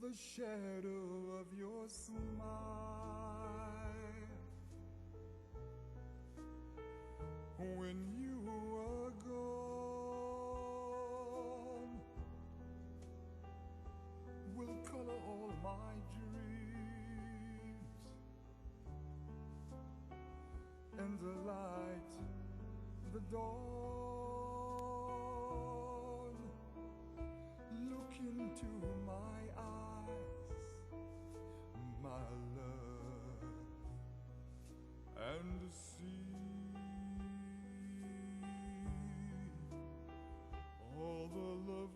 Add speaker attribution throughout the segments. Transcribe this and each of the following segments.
Speaker 1: the shadow of your smile. When you are gone, will color all my dreams, and the light, the dawn, look into my eyes, my love, and see all the lovely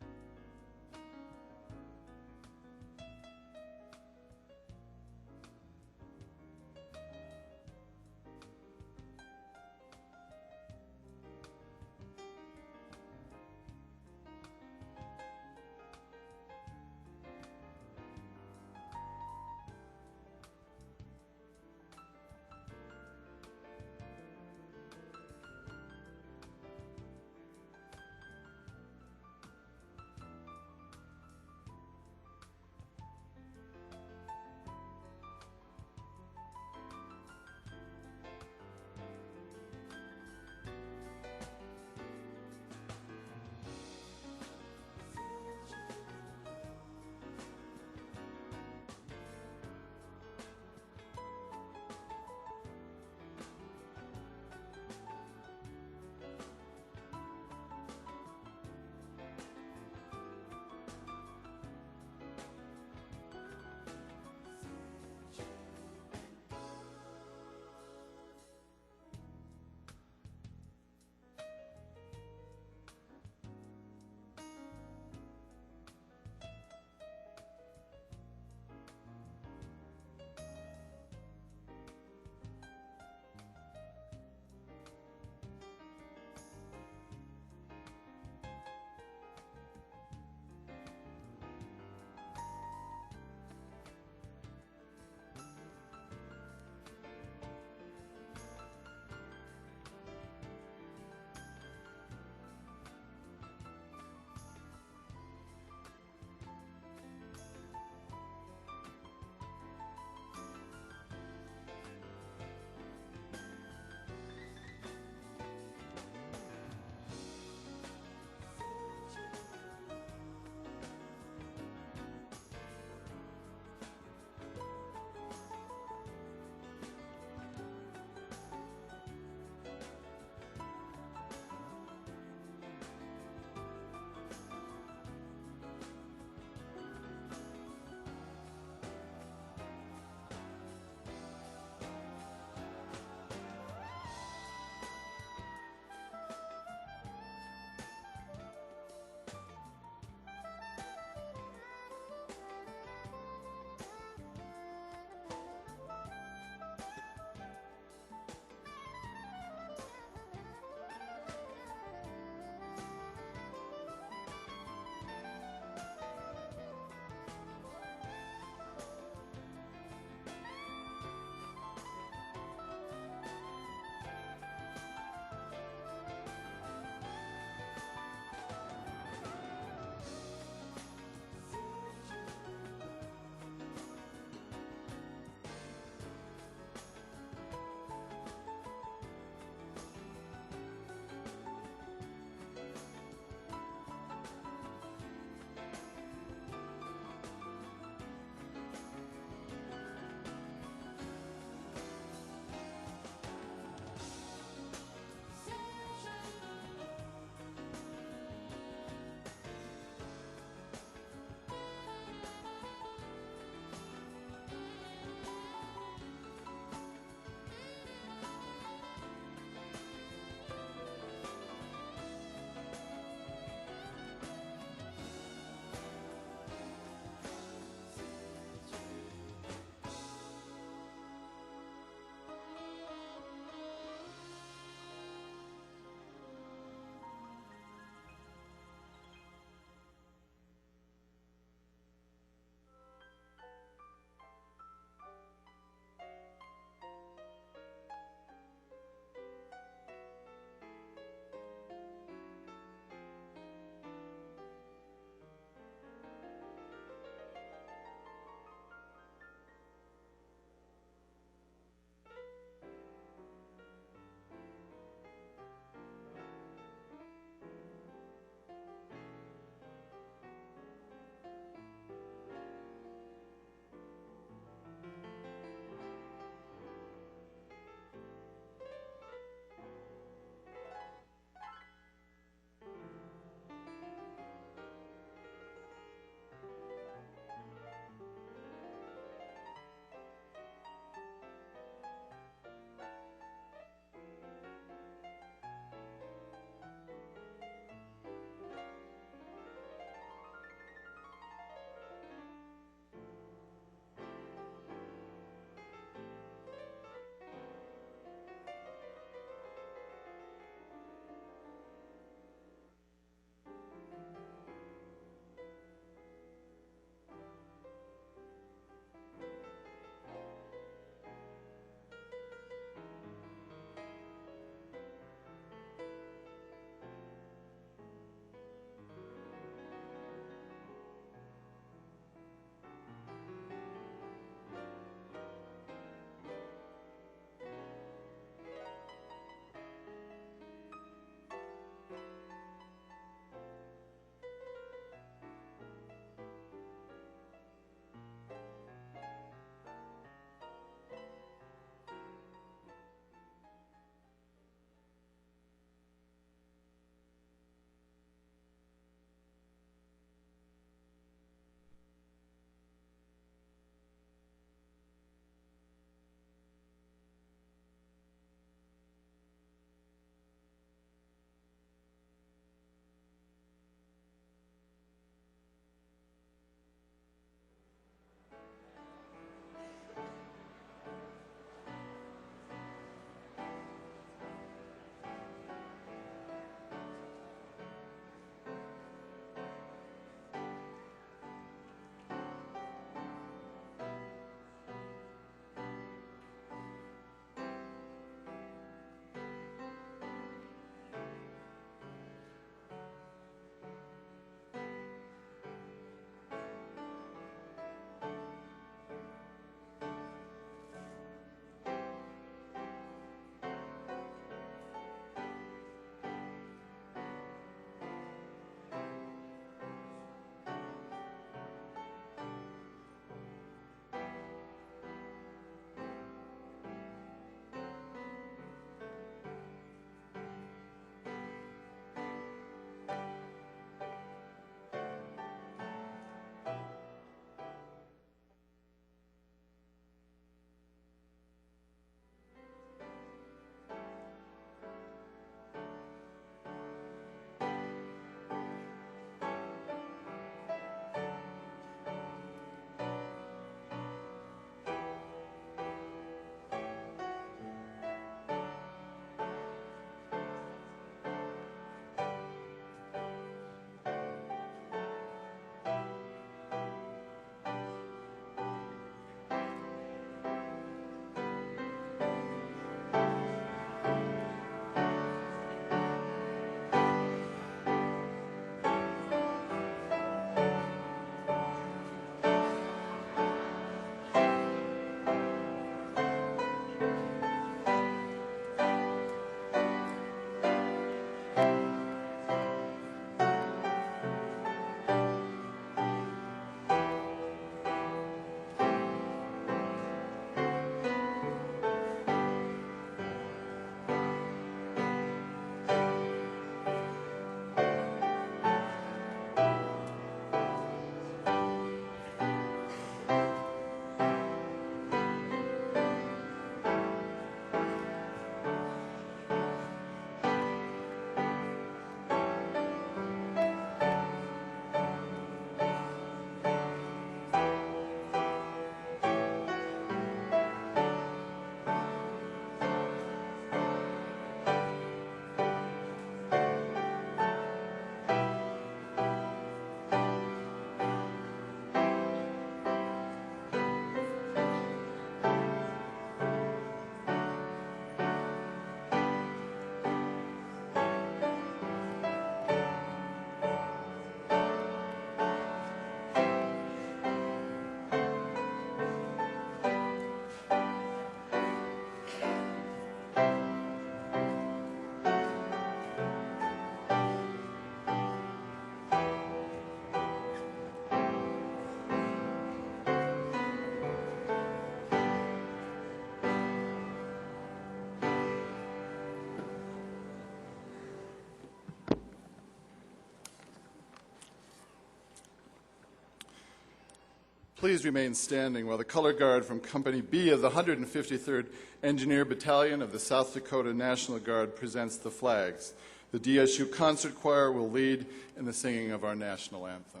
Speaker 2: Please remain standing while the color guard from Company B of the 153rd Engineer Battalion of the South Dakota National Guard presents the flags. The DSU Concert Choir will lead in the singing of our national anthem.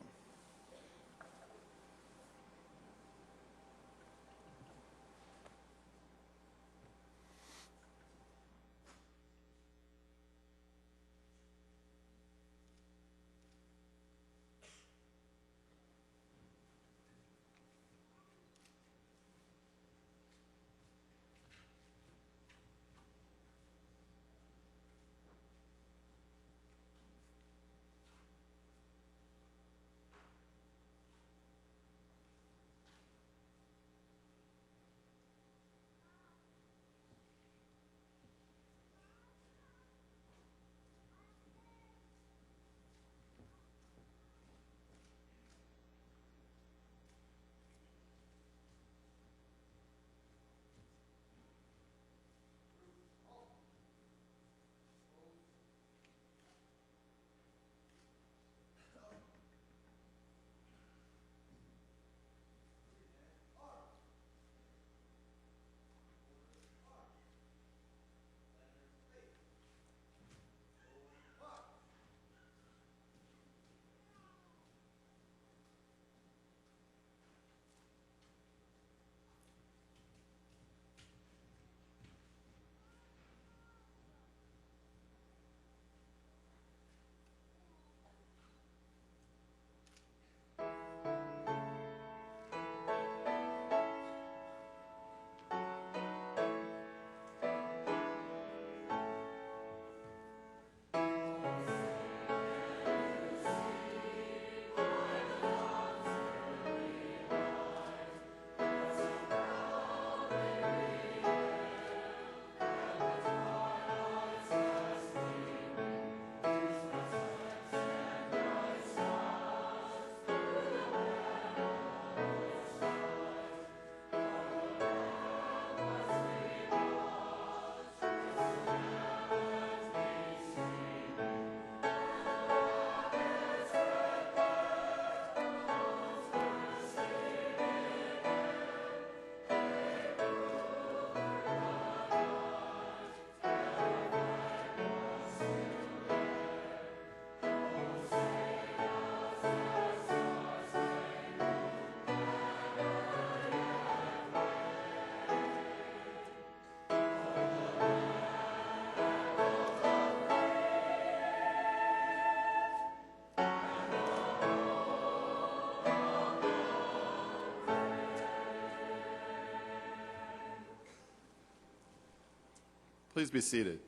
Speaker 2: Please be seated.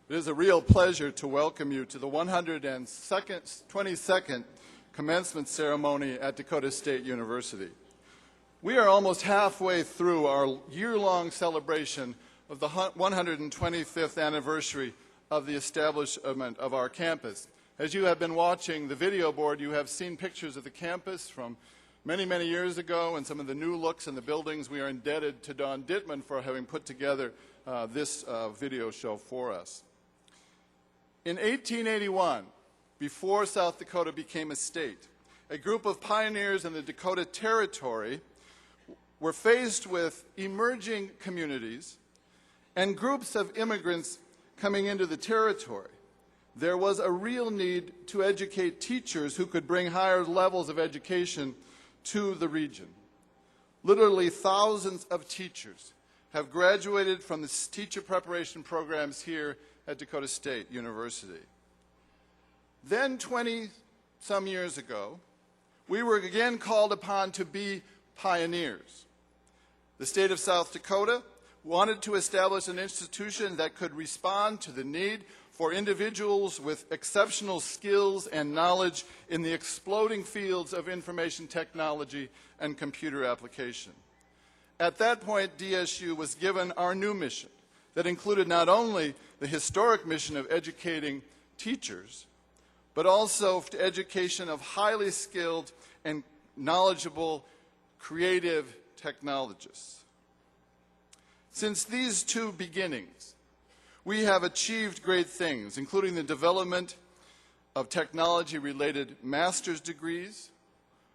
Speaker 2: It is a real pleasure to welcome you to the 122nd Commencement ceremony at Dakota State University. We are almost halfway through our year-long celebration of the 125th anniversary of the establishment of our campus. As you have been watching the video board, you have seen pictures of the campus from many, many years ago and some of the new looks in the buildings. We are indebted to Don Dittman for having put together this video show for us. In 1881, before South Dakota became a state, a group of pioneers in the Dakota Territory were faced with emerging communities and groups of immigrants coming into the territory. There was a real need to educate teachers who could bring higher levels of education to the region. Literally thousands of teachers have graduated from the teacher preparation programs here at Dakota State University. Then 20-some years ago, we were again called upon to be pioneers. The state of South Dakota wanted to establish an institution that could respond to the need for individuals with exceptional skills and knowledge in the exploding fields of information technology and computer application. At that point, DSU was given our new mission that included not only the historic mission of educating teachers, but also to education of highly skilled and knowledgeable, creative technologists. Since these two beginnings, We have achieved great things, including the development of technology-related master's degrees.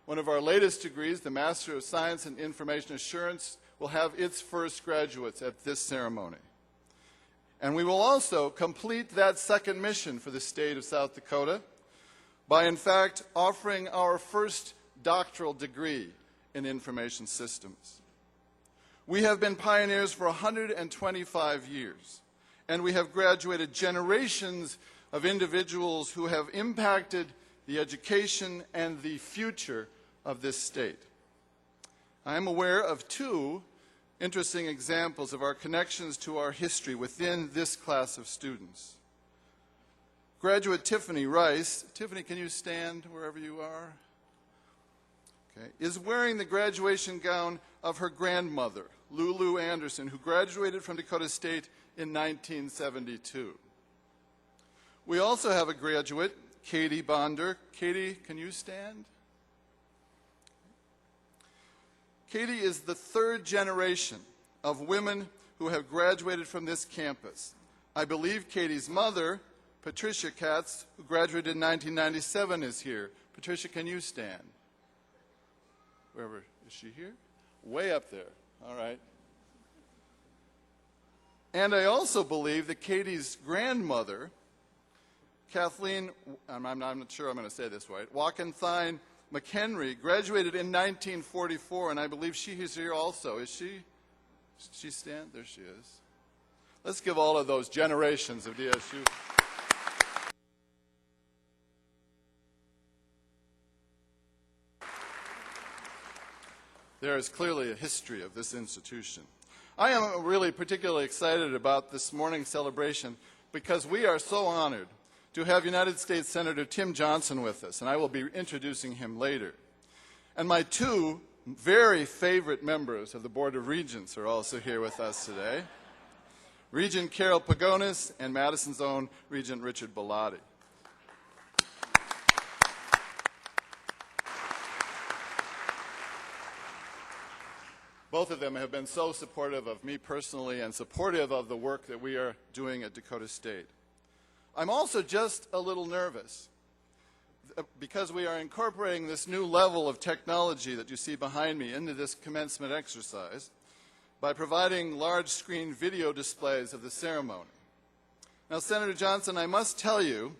Speaker 2: One of our latest degrees, the Master of Science in Information Assurance, will have its first graduates at this ceremony. And we will also complete that second mission for the state of South Dakota by, in fact, offering our first doctoral degree in information systems. We have been pioneers for 125 years, and we have graduated generations of individuals who have impacted the education and the future of this state. I am aware of two interesting examples of our connections to our history within this class of students. Graduate Tiffany Rice, Tiffany, can you stand wherever you are? Okay, is wearing the graduation gown of her grandmother, Lulu Anderson, who graduated from Dakota State in 1972. We also have a graduate, Katie Bonder. Katie, can you stand? Katie is the third generation of women who have graduated from this campus. I believe Katie's mother, Patricia Katz, who graduated in 1997, is here. Patricia, can you stand? Wherever, is she here? Way up there, all right. And I also believe that Katie's grandmother, Kathleen, I'm not sure I'm going to say this right, Walkenthine McHenry, graduated in 1944, and I believe she is here also. Is she? She stand? There she is. Let's give all of those generations of DSU. There is clearly a history of this institution. I am really particularly excited about this morning's celebration because we are so honored to have United States Senator Tim Johnson with us, and I will be introducing him later. And my two very favorite members of the Board of Regents are also here with us today, Regent Carol Pagonis and Madison's own Regent Richard Bellotti. Both of them have been so supportive of me personally and supportive of the work that we are doing at Dakota State. I'm also just a little nervous because we are incorporating this new level of technology that you see behind me into this commencement exercise by providing large screen video displays of the ceremony. Now, Senator Johnson, I must tell you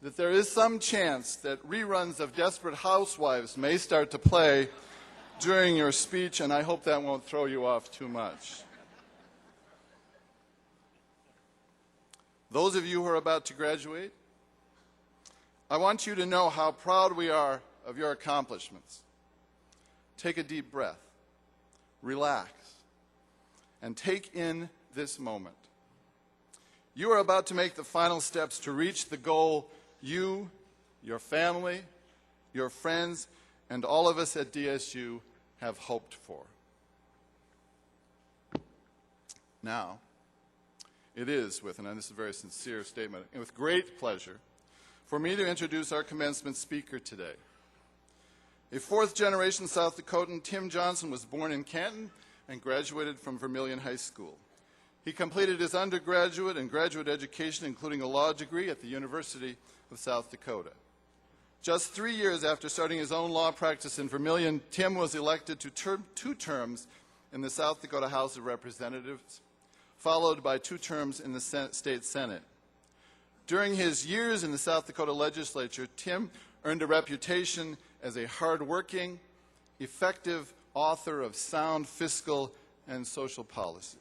Speaker 2: that there is some chance that reruns of Desperate Housewives may start to play during your speech, and I hope that won't throw you off too much. Those of you who are about to graduate, I want you to know how proud we are of your accomplishments. Take a deep breath, relax, and take in this moment. You are about to make the final steps to reach the goal you, your family, your friends, and all of us at DSU have hoped for. Now, it is with, and this is a very sincere statement, and with great pleasure for me to introduce our commencement speaker today. A fourth-generation South Dakotan, Tim Johnson was born in Canton and graduated from Vermilion High School. He completed his undergraduate and graduate education, including a law degree at the University of South Dakota. Just 3 years after starting his own law practice in Vermilion, Tim was elected to two terms in the South Dakota House of Representatives, followed by 2 terms in the state Senate. During his years in the South Dakota legislature, Tim earned a reputation as a hard-working, effective author of sound fiscal and social policy.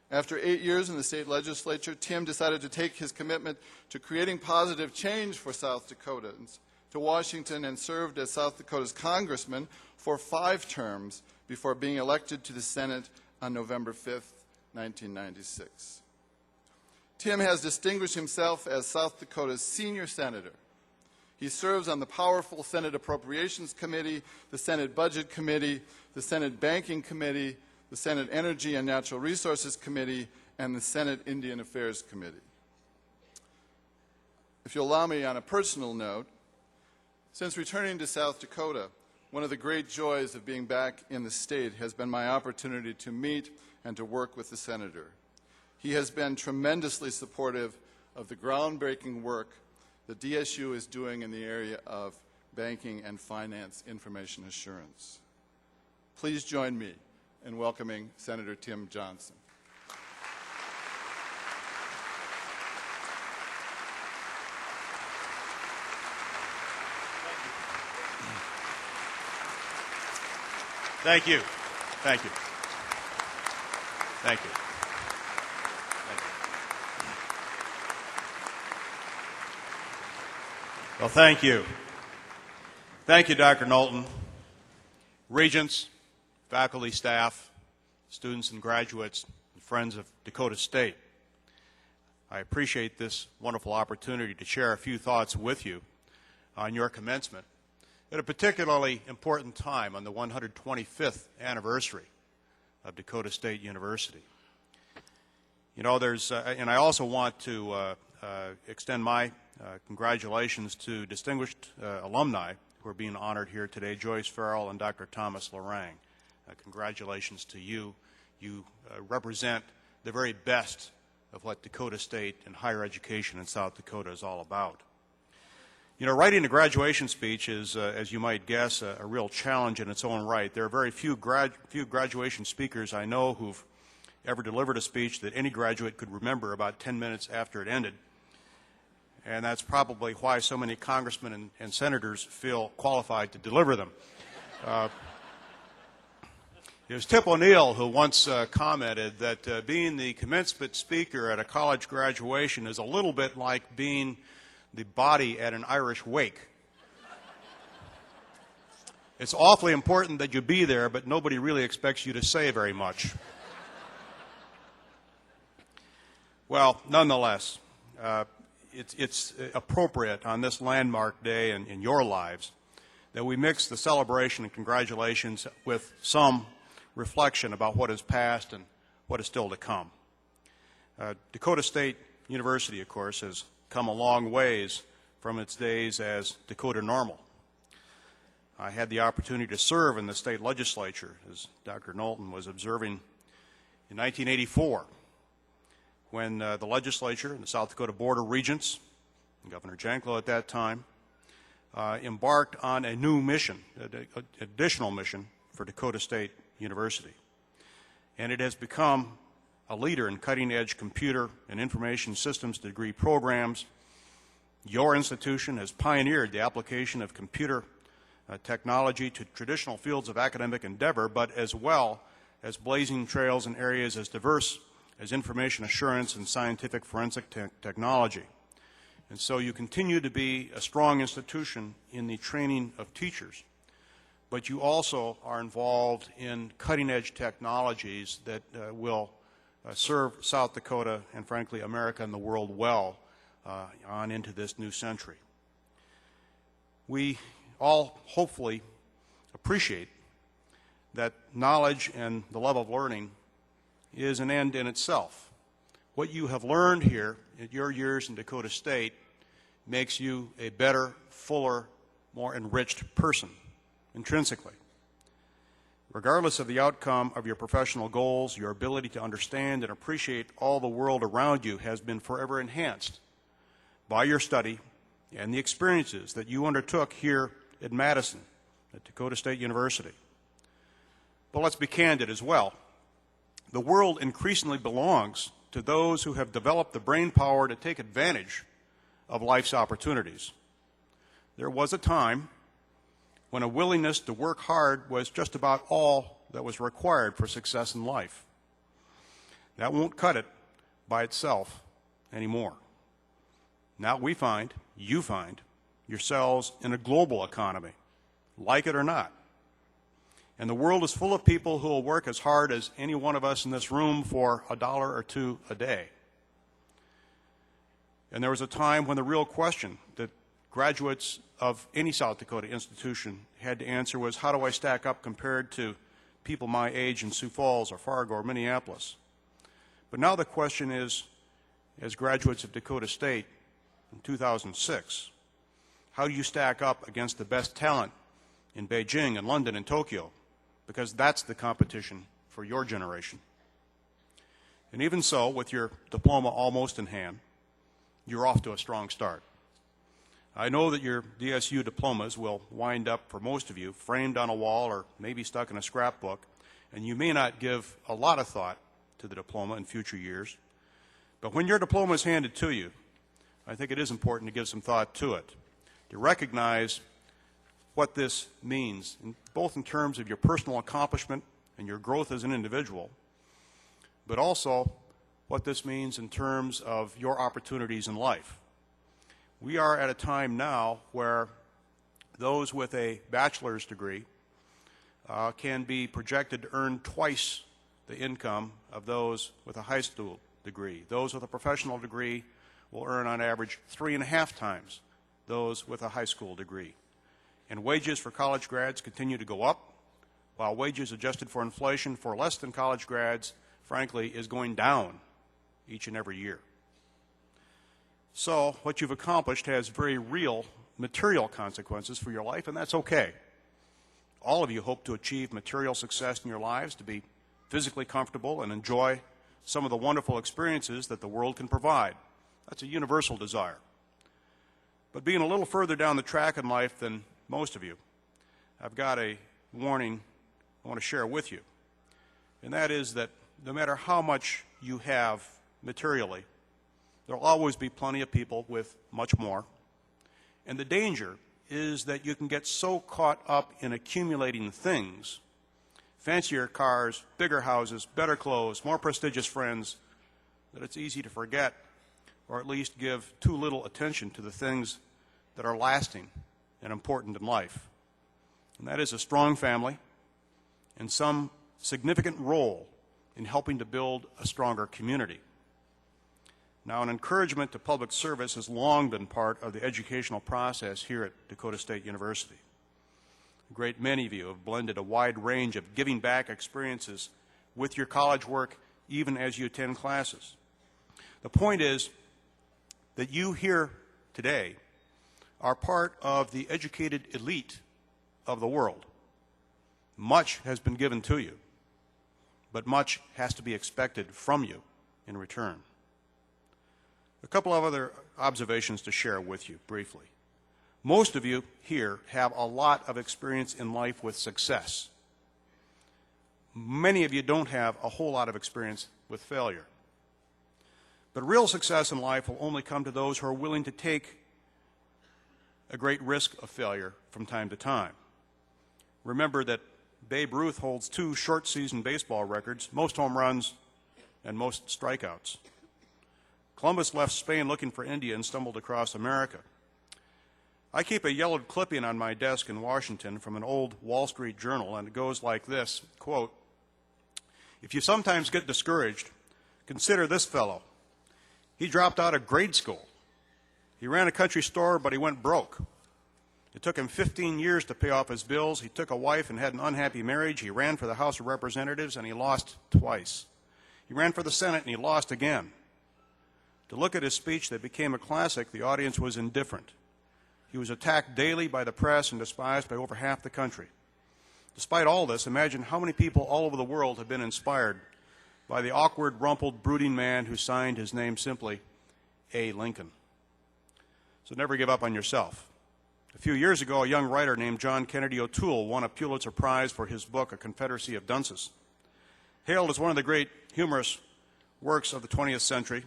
Speaker 2: After 8 years in the state legislature, Tim decided to take his commitment to creating positive change for South Dakotans to Washington and served as South Dakota's congressman for 5 terms before being elected to the Senate on November 5th, 1996. Tim has distinguished himself as South Dakota's senior senator. He serves on the powerful Senate Appropriations Committee, the Senate Budget Committee, the Senate Banking Committee, the Senate Energy and Natural Resources Committee, and the Senate Indian Affairs Committee. If you'll allow me on a personal note, since returning to South Dakota, one of the great joys of being back in the state has been my opportunity to meet and to work with the senator. He has been tremendously supportive of the groundbreaking work the DSU is doing in the area of banking and finance information assurance. Please join me in welcoming Senator Tim Johnson.
Speaker 3: Thank you. Thank you. Thank you. Well, thank you. Thank you, Dr. Knowlton. Regents, faculty, staff, students and graduates, and friends of Dakota State. I appreciate this wonderful opportunity to share a few thoughts with you on your commencement at a particularly important time on the 125th anniversary of Dakota State University. You know, and I also want to extend my congratulations to distinguished alumni who are being honored here today, Joyce Farrell and Dr. Thomas Lorang. Congratulations to you. You represent the very best of what Dakota State and higher education in South Dakota is all about. You know, writing a graduation speech is, as you might guess, a real challenge in its own right. There are very few graduation speakers I know who've ever delivered a speech that any graduate could remember about 10 minutes after it ended. And that's probably why so many congressmen and senators feel qualified to deliver them. It was Tip O'Neill who once commented that being the commencement speaker at a college graduation is a little bit like being the body at an Irish wake. It's awfully important that you be there, but nobody really expects you to say very much. Well, nonetheless, it's appropriate on this landmark day in your lives that we mix the celebration and congratulations with some reflection about what is past and what is still to come. Dakota State University, of course, has come a long ways from its days as Dakota Normal. I had the opportunity to serve in the state legislature, as Dr. Knowlton was observing, in 1984, when the legislature and the South Dakota Board of Regents, and Governor Janklow at that time, embarked on a new mission, an additional mission for Dakota State University. And it has become a leader in cutting-edge computer and information systems degree programs. Your institution has pioneered the application of computer technology to traditional fields of academic endeavor, but as well as blazing trails in areas as diverse as information assurance and scientific forensic technology. And so you continue to be a strong institution in the training of teachers, but you also are involved in cutting-edge technologies that will serve South Dakota and, frankly, America and the world well on into this new century. We all hopefully appreciate that knowledge and the love of learning is an end in itself. What you have learned here at your years in Dakota State makes you a better, fuller, more enriched person, intrinsically. Regardless of the outcome of your professional goals, your ability to understand and appreciate all the world around you has been forever enhanced by your study and the experiences that you undertook here at Madison, at Dakota State University. But let's be candid as well. The world increasingly belongs to those who have developed the brain power to take advantage of life's opportunities. There was a time when a willingness to work hard was just about all that was required for success in life. That won't cut it by itself anymore. Now we find, you find, yourselves in a global economy, like it or not. And the world is full of people who will work as hard as any one of us in this room for $1 or $2 a day. And there was a time when the real question that graduates of any South Dakota institution had to answer was, how do I stack up compared to people my age in Sioux Falls or Fargo or Minneapolis? But now the question is, as graduates of Dakota State in 2006, how do you stack up against the best talent in Beijing and London and Tokyo? Because that's the competition for your generation. And even so, with your diploma almost in hand, you're off to a strong start. I know that your DSU diplomas will wind up, for most of you, framed on a wall or maybe stuck in a scrapbook, and you may not give a lot of thought to the diploma in future years. But when your diploma is handed to you, I think it is important to give some thought to it, to recognize what this means, both in terms of your personal accomplishment and your growth as an individual, but also what this means in terms of your opportunities in life. We are at a time now where those with a bachelor's degree can be projected to earn twice the income of those with a high school degree. Those with a professional degree will earn on average 3.5 times those with a high school degree. And wages for college grads continue to go up, while wages adjusted for inflation for less than college grads, frankly, is going down each and every year. So what you've accomplished has very real material consequences for your life, and that's okay. All of you hope to achieve material success in your lives, to be physically comfortable and enjoy some of the wonderful experiences that the world can provide. That's a universal desire. But being a little further down the track in life than most of you, I've got a warning I want to share with you. And that is that no matter how much you have materially, there will always be plenty of people with much more. And the danger is that you can get so caught up in accumulating things, fancier cars, bigger houses, better clothes, more prestigious friends, that it's easy to forget, or at least give too little attention to the things that are lasting and important in life. And that is a strong family and some significant role in helping to build a stronger community. Now, an encouragement to public service has long been part of the educational process here at Dakota State University. A great many of you have blended a wide range of giving back experiences with your college work, even as you attend classes. The point is that you here today are part of the educated elite of the world. Much has been given to you, but much has to be expected from you in return. A couple of other observations to share with you briefly. Most of you here have a lot of experience in life with success. Many of you don't have a whole lot of experience with failure. But real success in life will only come to those who are willing to take a great risk of failure from time to time. Remember that Babe Ruth holds 2 short-season baseball records, most home runs and most strikeouts. Columbus left Spain looking for India and stumbled across America. I keep a yellowed clipping on my desk in Washington from an old Wall Street Journal, and it goes like this, quote, "If you sometimes get discouraged, consider this fellow. He dropped out of grade school. He ran a country store, but he went broke. It took him 15 years to pay off his bills. He took a wife and had an unhappy marriage. He ran for the House of Representatives, and he lost twice. He ran for the Senate, and he lost again. To look at his speech that became a classic, the audience was indifferent. He was attacked daily by the press and despised by over half the country. Despite all this, imagine how many people all over the world have been inspired by the awkward, rumpled, brooding man who signed his name simply, A. Lincoln. So never give up on yourself. A few years ago, a young writer named John Kennedy O'Toole won a Pulitzer Prize for his book, A Confederacy of Dunces. Hailed as one of the great humorous works of the 20th century,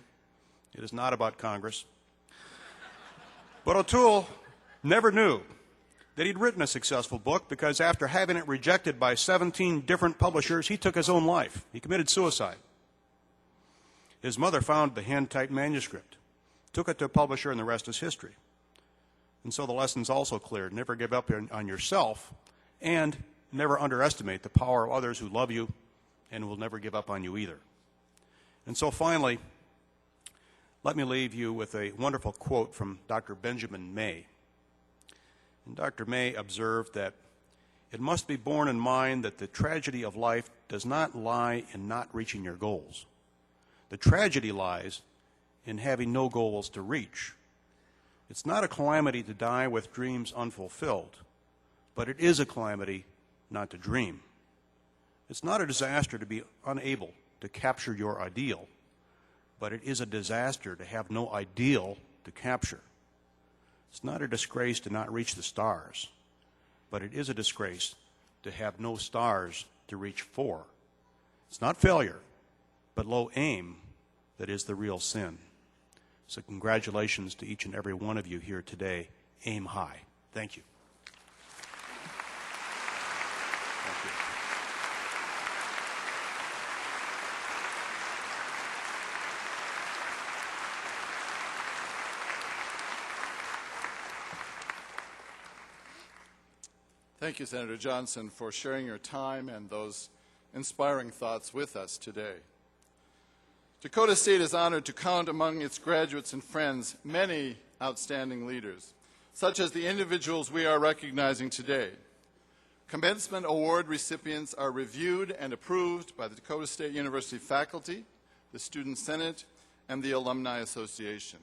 Speaker 3: it is not about Congress. But O'Toole never knew that he'd written a successful book because after having it rejected by 17 different publishers, he took his own life. He committed suicide. His mother found the hand-typed manuscript, took it to a publisher, and the rest is history. And so the lesson's also clear. Never give up on yourself, and never underestimate the power of others who love you and will never give up on you either. And so finally, let me leave you with a wonderful quote from Dr. Benjamin May. And Dr. May observed that it must be borne in mind that the tragedy of life does not lie in not reaching your goals. The tragedy lies in having no goals to reach. It's not a calamity to die with dreams unfulfilled, but it is a calamity not to dream. It's not a disaster to be unable to capture your ideal, but it is a disaster to have no ideal to capture. It's not a disgrace to not reach the stars, but it is a disgrace to have no stars to reach for. It's not failure, but low aim that is the real sin. So congratulations to each and every one of you here today. Aim high. Thank you. Thank you.
Speaker 2: Thank you, Senator Johnson, for sharing your time and those inspiring thoughts with us today. Dakota State is honored to count among its graduates and friends many outstanding leaders, such as the individuals we are recognizing today. Commencement award recipients are reviewed and approved by the Dakota State University faculty, the Student Senate, and the Alumni Association.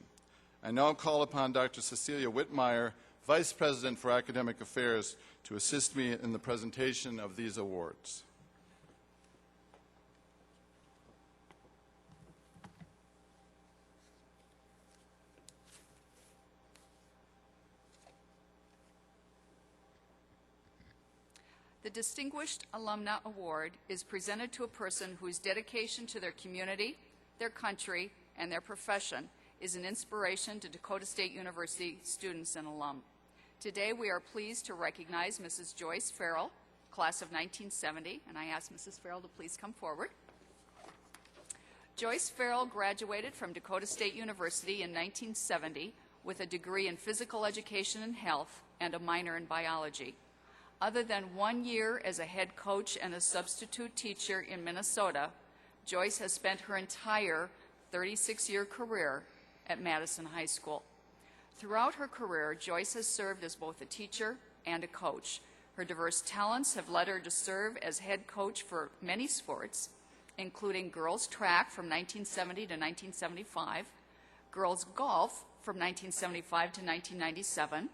Speaker 2: I now call upon Dr. Cecilia Whitmire, Vice President for Academic Affairs, to assist me in the presentation of these awards.
Speaker 4: The Distinguished Alumna Award is presented to a person whose dedication to their community, their country, and their profession is an inspiration to Dakota State University students and alum. Today we are pleased to recognize Mrs. Joyce Farrell, class of 1970, and I ask Mrs. Farrell to please come forward. Joyce Farrell graduated from Dakota State University in 1970 with a degree in physical education and health and a minor in biology. Other than 1 year as a head coach and a substitute teacher in Minnesota, Joyce has spent her entire 36-year career at Madison High School. Throughout her career, Joyce has served as both a teacher and a coach. Her diverse talents have led her to serve as head coach for many sports, including girls track from 1970 to 1975, girls golf from 1975 to 1997,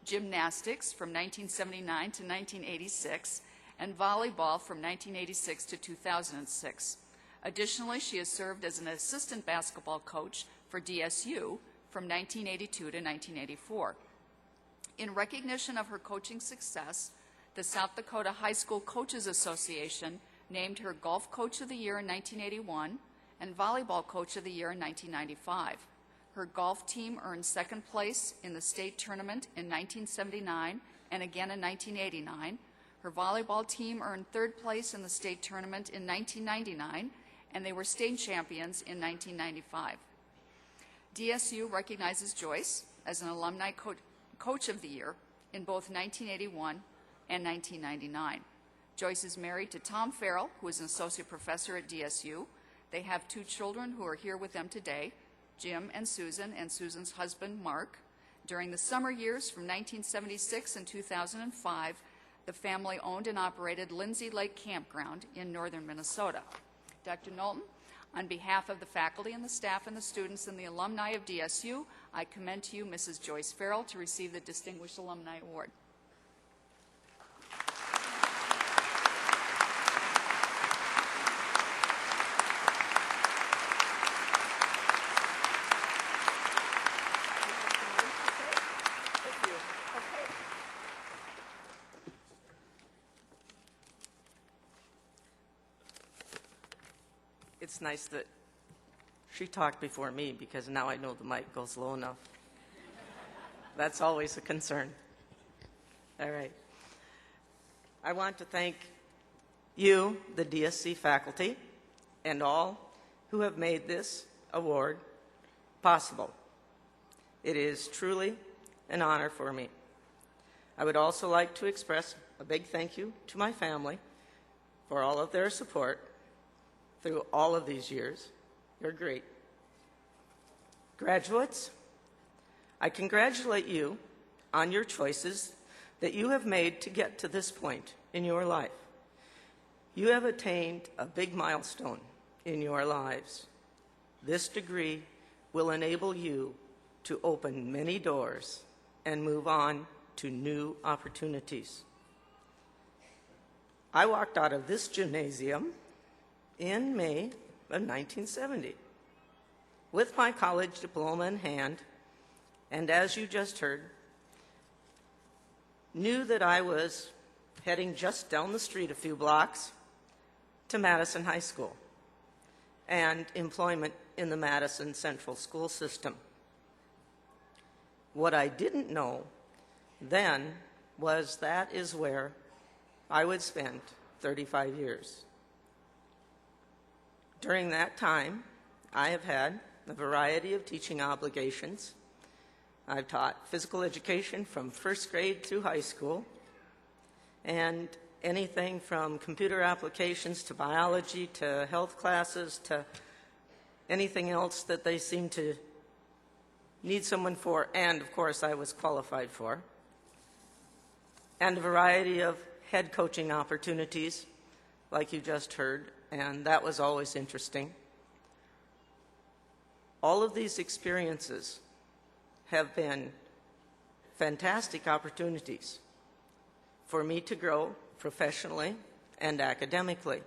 Speaker 4: gymnastics from 1979 to 1986, and volleyball from 1986 to 2006. Additionally, she has served as an assistant basketball coach for DSU from 1982 to 1984. In recognition of her coaching success, the South Dakota High School Coaches Association named her Golf Coach of the Year in 1981 and Volleyball Coach of the Year in 1995. Her golf team earned second place in the state tournament in 1979 and again in 1989. Her volleyball team earned third place in the state tournament in 1999, and they were state champions in 1995. DSU recognizes Joyce as an Alumni Coach of the Year in both 1981 and 1999. Joyce is married to Tom Farrell, who is an associate professor at DSU. They have 2 children who are here with them today, Jim and Susan's husband, Mark. During the summer years from 1976 and 2005, the family owned and operated Lindsay Lake Campground in northern Minnesota. Dr. Knowlton, on behalf of the faculty and the staff and the students and the alumni of DSU, I commend to you Mrs. Joyce Farrell to receive the Distinguished Alumni Award.
Speaker 5: It's nice that she talked before me because now I know the mic goes low enough. That's always a concern. All right. I want to thank you, the DSC faculty, and all who have made this award possible. It is truly an honor for me. I would also like to express a big thank you to my family for all of their support through all of these years. You're great. Graduates, I congratulate you on your choices that you have made to get to this point in your life. You have attained a big milestone in your lives. This degree will enable you to open many doors and move on to new opportunities. I walked out of this gymnasium in May of 1970. with my college diploma in hand, and as you just heard, knew that I was heading just down the street a few blocks to Madison High School and employment in the Madison Central School System. What I didn't know then was that is where I would spend 35 years. During that time, I have had a variety of teaching obligations. I've taught physical education from first grade through high school, and anything from computer applications to biology to health classes to anything else that they seem to need someone for, and of course I was qualified for, and a variety of head coaching opportunities like you just heard, and that was always interesting. All of these experiences have been fantastic opportunities for me to grow professionally and academically.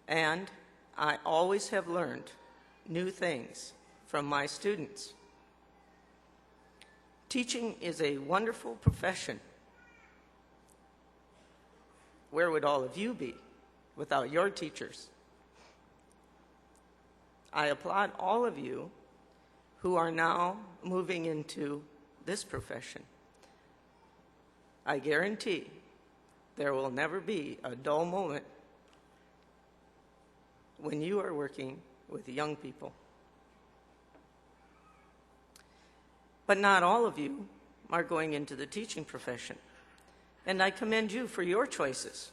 Speaker 5: And I always have learned new things from my students. Teaching is a wonderful profession. Where would all of you be without your teachers? I applaud all of you who are now moving into this profession. I guarantee there will never be a dull moment when you are working with young people. But not all of you are going into the teaching profession, and I commend you for your choices.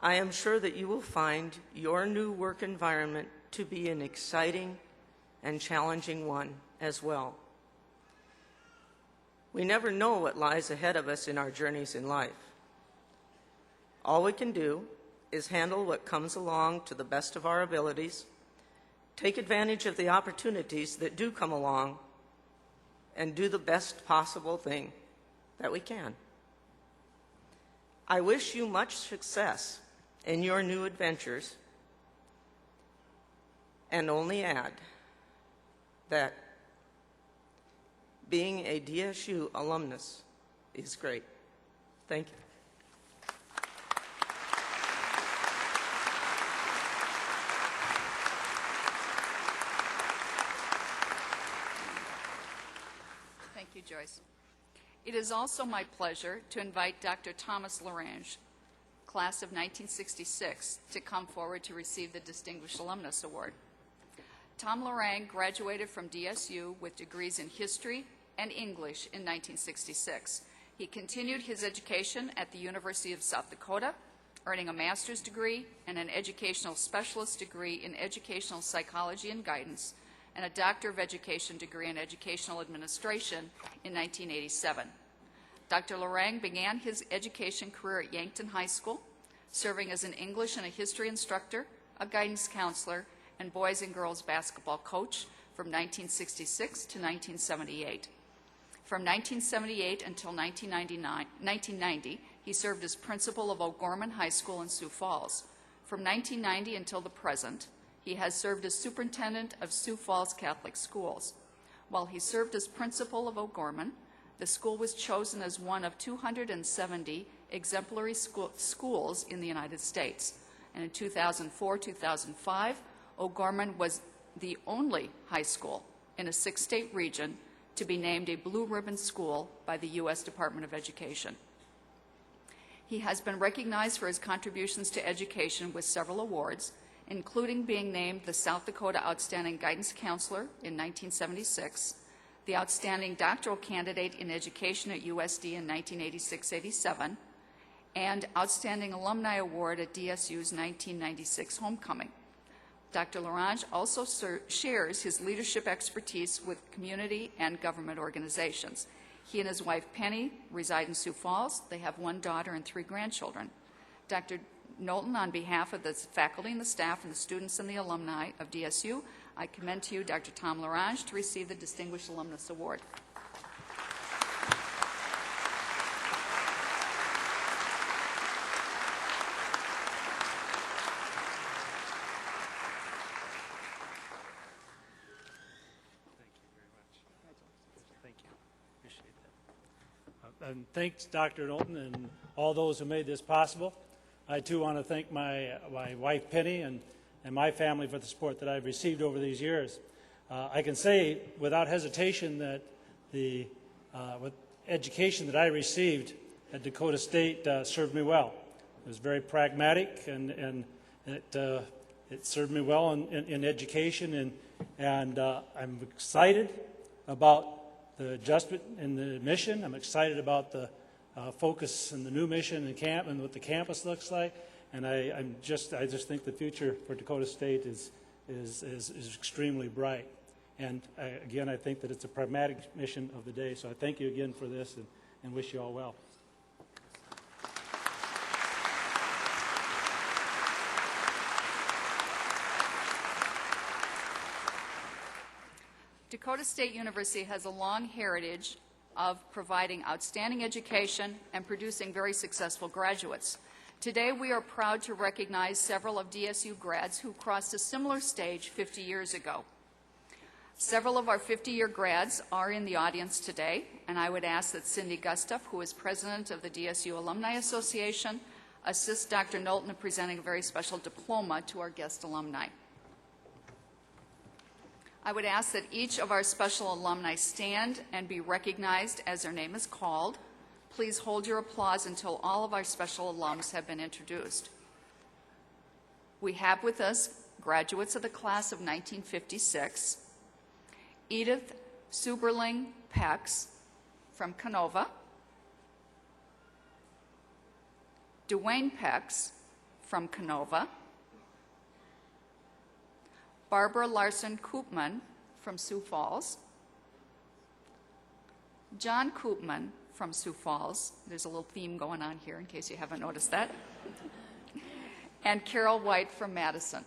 Speaker 5: I am sure that you will find your new work environment to be an exciting and challenging one as well. We never know what lies ahead of us in our journeys in life. All we can do is handle what comes along to the best of our abilities, take advantage of the opportunities that do come along, and do the best possible thing that we can. I wish you much success in your new adventures, and only add that being a DSU alumnus is great. Thank you.
Speaker 4: Thank you, Joyce. It is also my pleasure to invite Dr. Thomas Lorange, class of 1966, to come forward to receive the Distinguished Alumnus Award. Tom Lorange graduated from DSU with degrees in history and English in 1966. He continued his education at the University of South Dakota, earning a master's degree and an educational specialist degree in educational psychology and guidance, and a Doctor of Education degree in Educational Administration in 1987. Dr. Lorange began his education career at Yankton High School, serving as an English and a history instructor, a guidance counselor, and boys and girls basketball coach from 1966 to 1978. From 1978 until 1990, he served as principal of O'Gorman High School in Sioux Falls. From 1990 until the present, he has served as superintendent of Sioux Falls Catholic Schools. While he served as principal of O'Gorman, the school was chosen as one of 270 exemplary schools in the United States. And in 2004-2005, O'Gorman was the only high school in a 6-state region to be named a Blue Ribbon School by the U.S. Department of Education. He has been recognized for his contributions to education with several awards, including being named the South Dakota Outstanding Guidance Counselor in 1976, the Outstanding Doctoral Candidate in Education at USD in 1986-87, and Outstanding Alumni Award at DSU's 1996 Homecoming. Dr. Lorange also shares his leadership expertise with community and government organizations. He and his wife, Penny, reside in Sioux Falls. They have 1 daughter and 3 grandchildren. Dr. Knowlton, on behalf of the faculty and the staff and the students and the alumni of DSU, I commend to you Dr. Tom Lorange to receive the Distinguished Alumnus Award.
Speaker 6: thanks Dr. Knowlton and all those who made this possible. I too want to thank my wife Penny and my family for the support that I've received over these years. I can say without hesitation that the with education that I received at Dakota State served me well. It was very pragmatic, and it served me well in education, and I'm excited about the adjustment in the mission. I'm excited about the focus and the new mission and camp and what the campus looks like. And I just think the future for Dakota State is extremely bright. And again, I think that it's a pragmatic mission of the day. So I thank you again for this and wish you all well.
Speaker 4: Dakota State University has a long heritage of providing outstanding education and producing very successful graduates. Today, we are proud to recognize several of DSU grads who crossed a similar stage 50 years ago. Several of our 50-year grads are in the audience today, and I would ask that Cindy Gustav, who is president of the DSU Alumni Association, assist Dr. Knowlton in presenting a very special diploma to our guest alumni. I would ask that each of our special alumni stand and be recognized as their name is called. Please hold your applause until all of our special alums have been introduced. We have with us graduates of the class of 1956, Edith Suberling Pex from Canova, Dwayne Pex from Canova, Barbara Larson Koopman from Sioux Falls, John Koopman from Sioux Falls. There's a little theme going on here in case you haven't noticed that. And Carol White from Madison.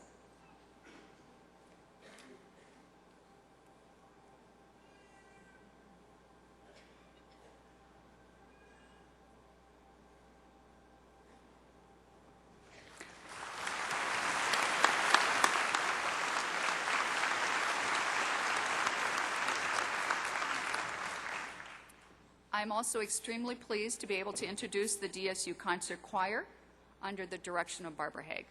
Speaker 4: I'm also extremely pleased to be able to introduce the DSU Concert Choir under the direction of Barbara Haig.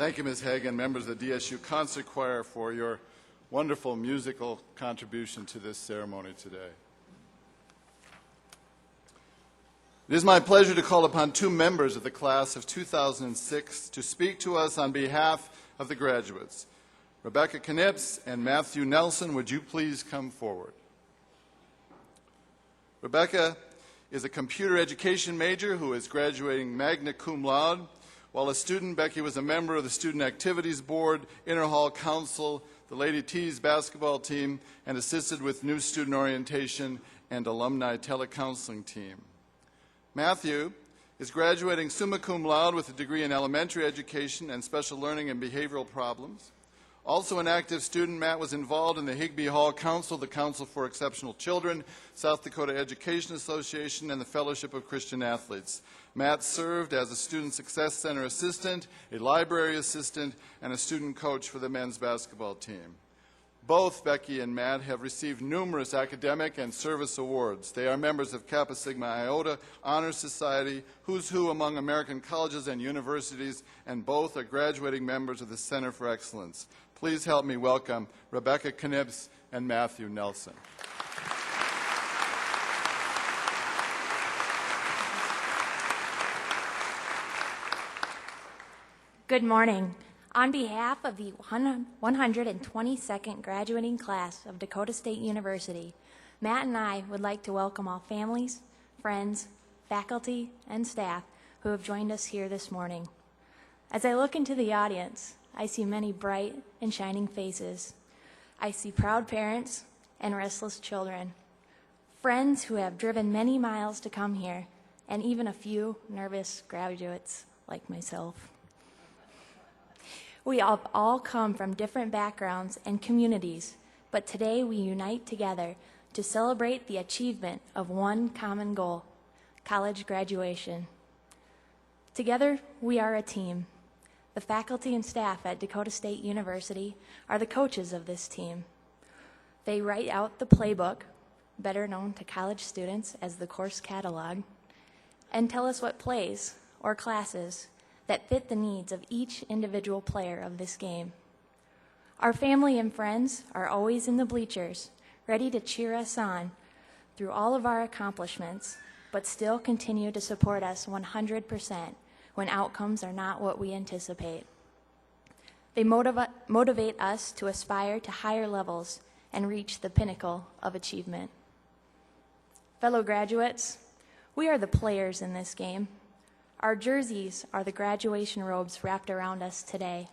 Speaker 2: Thank you, Ms. Hagan, members of the DSU Concert Choir, for your wonderful musical contribution to this ceremony today. It is my pleasure to call upon two members of the class of 2006 to speak to us on behalf of the graduates. Rebecca Knips and Matthew Nelson, would you please come forward? Rebecca is a computer education major who is graduating magna cum laude. While a student, Becky was a member of the Student Activities Board, Interhall Council, the Lady T's basketball team, and assisted with new student orientation and alumni telecounseling team. Matthew is graduating summa cum laude with a degree in elementary education and special learning and behavioral problems. Also an active student, Matt was involved in the Higbee Hall Council, the Council for Exceptional Children, South Dakota Education Association, and the Fellowship of Christian Athletes. Matt served as a Student Success Center assistant, a library assistant, and a student coach for the men's basketball team. Both Becky and Matt have received numerous academic and service awards. They are members of Kappa Sigma Iota Honor Society, Who's Who among American colleges and universities, and both are graduating members of the Center for Excellence. Please help me welcome Rebecca Knips and Matthew Nelson.
Speaker 7: Good morning. On behalf of the 122nd graduating class of Dakota State University, Matt and I would like to welcome all families, friends, faculty, and staff who have joined us here this morning. As I look into the audience, I see many bright and shining faces. I see proud parents and restless children, friends who have driven many miles to come here, and even a few nervous graduates like myself. We all come from different backgrounds and communities, but today we unite together to celebrate the achievement of one common goal, college graduation. Together, we are a team. The faculty and staff at Dakota State University are the coaches of this team. They write out the playbook, better known to college students as the course catalog, and tell us what plays or classes that fit the needs of each individual player of this game. Our family and friends are always in the bleachers, ready to cheer us on through all of our accomplishments, but still continue to support us 100% when outcomes are not what we anticipate. They motivate us to aspire to higher levels and reach the pinnacle of achievement. Fellow graduates, we are the players in this game. Our jerseys are the graduation robes wrapped around us today.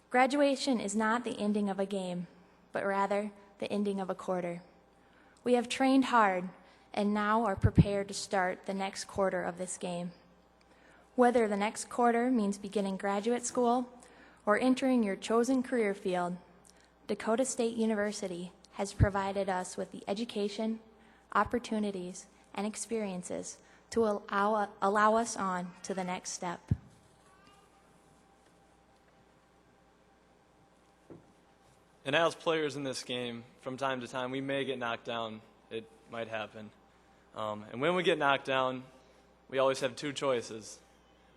Speaker 7: Graduation is not the ending of a game, but rather the ending of a quarter. We have trained hard and now are prepared to start the next quarter of this game. Whether the next quarter means beginning graduate school or entering your chosen career field, Dakota State University has provided us with the education, opportunities, and experiences to allow us on to the next step.
Speaker 8: And as players in this game, from time to time, we may get knocked down. It might happen. And when we get knocked down, we always have two choices.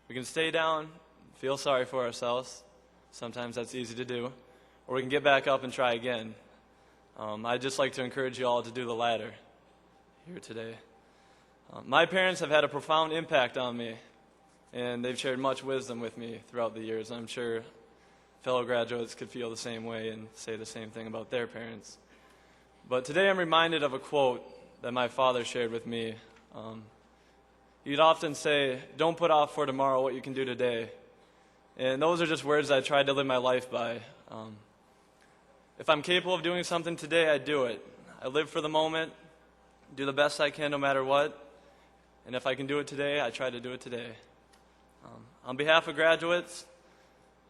Speaker 8: We can stay down, feel sorry for ourselves. Sometimes that's easy to do. Or we can get back up and try again. I'd just like to encourage you all to do the latter here today. My parents have had a profound impact on me, and they've shared much wisdom with me throughout the years. I'm sure fellow graduates could feel the same way and say the same thing about their parents. But today I'm reminded of a quote that my father shared with me. He'd often say, "Don't put off for tomorrow what you can do today." And those are just words I tried to live my life by. If I'm capable of doing something today, I do it. I live for the moment, do the best I can no matter what. And if I can do it today, I try to do it today. On behalf of graduates,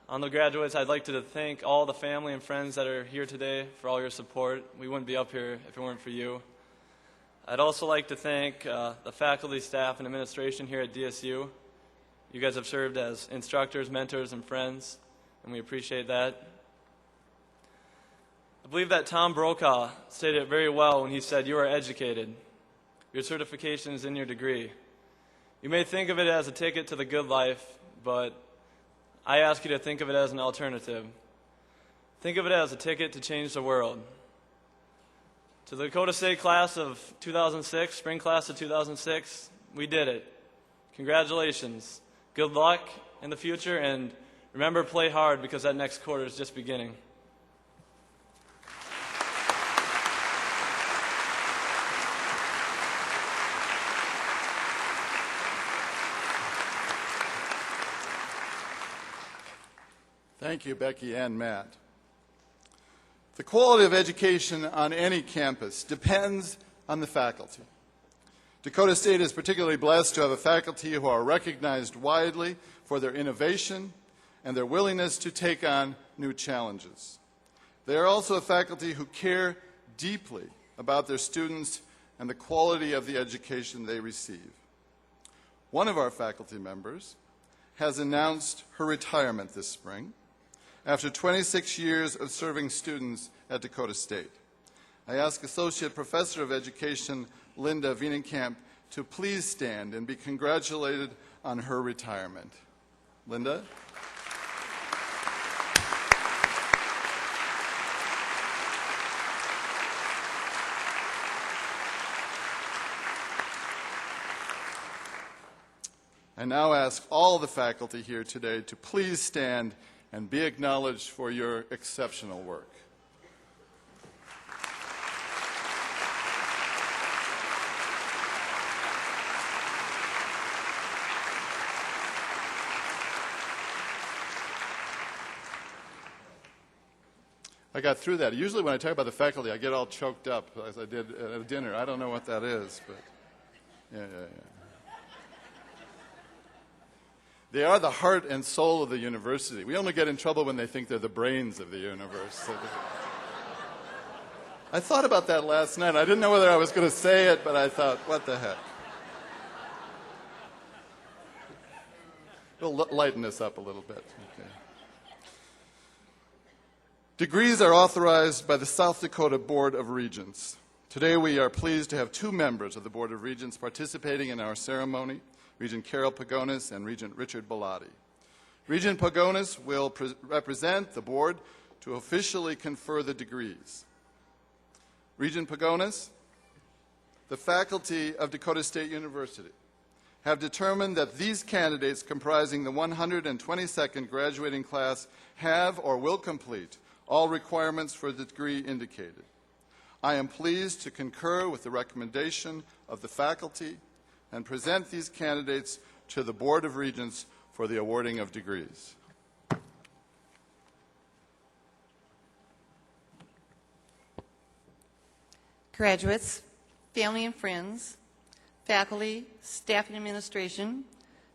Speaker 8: I'd like to thank all the family and friends that are here today for all your support. We wouldn't be up here if it weren't for you. I'd also like to thank the faculty, staff, and administration here at DSU. You guys have served as instructors, mentors, and friends, and we appreciate that. I believe that Tom Brokaw stated it very well when he said, "You are educated. Your certification is in your degree." You may think of it as a ticket to the good life, but I ask you to think of it as an alternative. Think of it as a ticket to change the world. To the Dakota State class of 2006, spring class of 2006, we did it. Congratulations. Good luck in the future, and remember, play hard because that next quarter is just beginning.
Speaker 2: Thank you, Becky and Matt. The quality of education on any campus depends on the faculty. Dakota State is particularly blessed to have a faculty who are recognized widely for their innovation and their willingness to take on new challenges. They are also a faculty who care deeply about their students and the quality of the education they receive. One of our faculty members has announced her retirement this spring after 26 years of serving students at Dakota State. I ask Associate Professor of Education Linda Wienenkamp to please stand and be congratulated on her retirement. Linda? I now ask all the faculty here today to please stand and be acknowledged for your exceptional work. I got through that. Usually when I talk about the faculty, I get all choked up, as I did at dinner. I don't know what that is, but yeah. They are the heart and soul of the university. We only get in trouble when they think they're the brains of the university. I thought about that last night. I didn't know whether I was going to say it, but I thought, what the heck. We'll lighten this up a little bit. Okay. Degrees are authorized by the South Dakota Board of Regents. Today we are pleased to have two members of the Board of Regents participating in our ceremony, Regent Carol Pagonis and Regent Richard Bellotti. Regent Pagonis will represent the board to officially confer the degrees. Regent Pagonis, the faculty of Dakota State University have determined that these candidates comprising the 122nd graduating class have or will complete all requirements for the degree indicated. I am pleased to concur with the recommendation of the faculty and present these candidates to the Board of Regents for the awarding of degrees.
Speaker 9: Graduates, family and friends, faculty, staff and administration,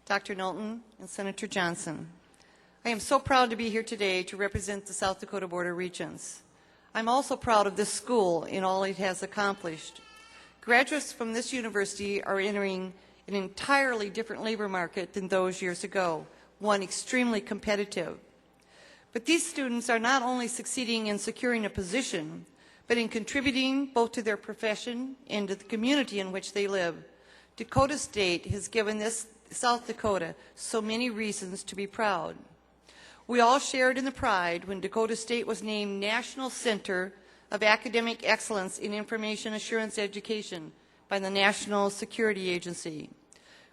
Speaker 9: Dr. Knowlton and Senator Johnson. I am so proud to be here today to represent the South Dakota Board of Regents. I'm also proud of this school in all it has accomplished. Graduates from this university are entering an entirely different labor market than those years ago, one extremely competitive. But these students are not only succeeding in securing a position, but in contributing both to their profession and to the community in which they live. Dakota State has given this South Dakota so many reasons to be proud. We all shared in the pride when Dakota State was named National Center of Academic Excellence in Information Assurance Education by the National Security Agency.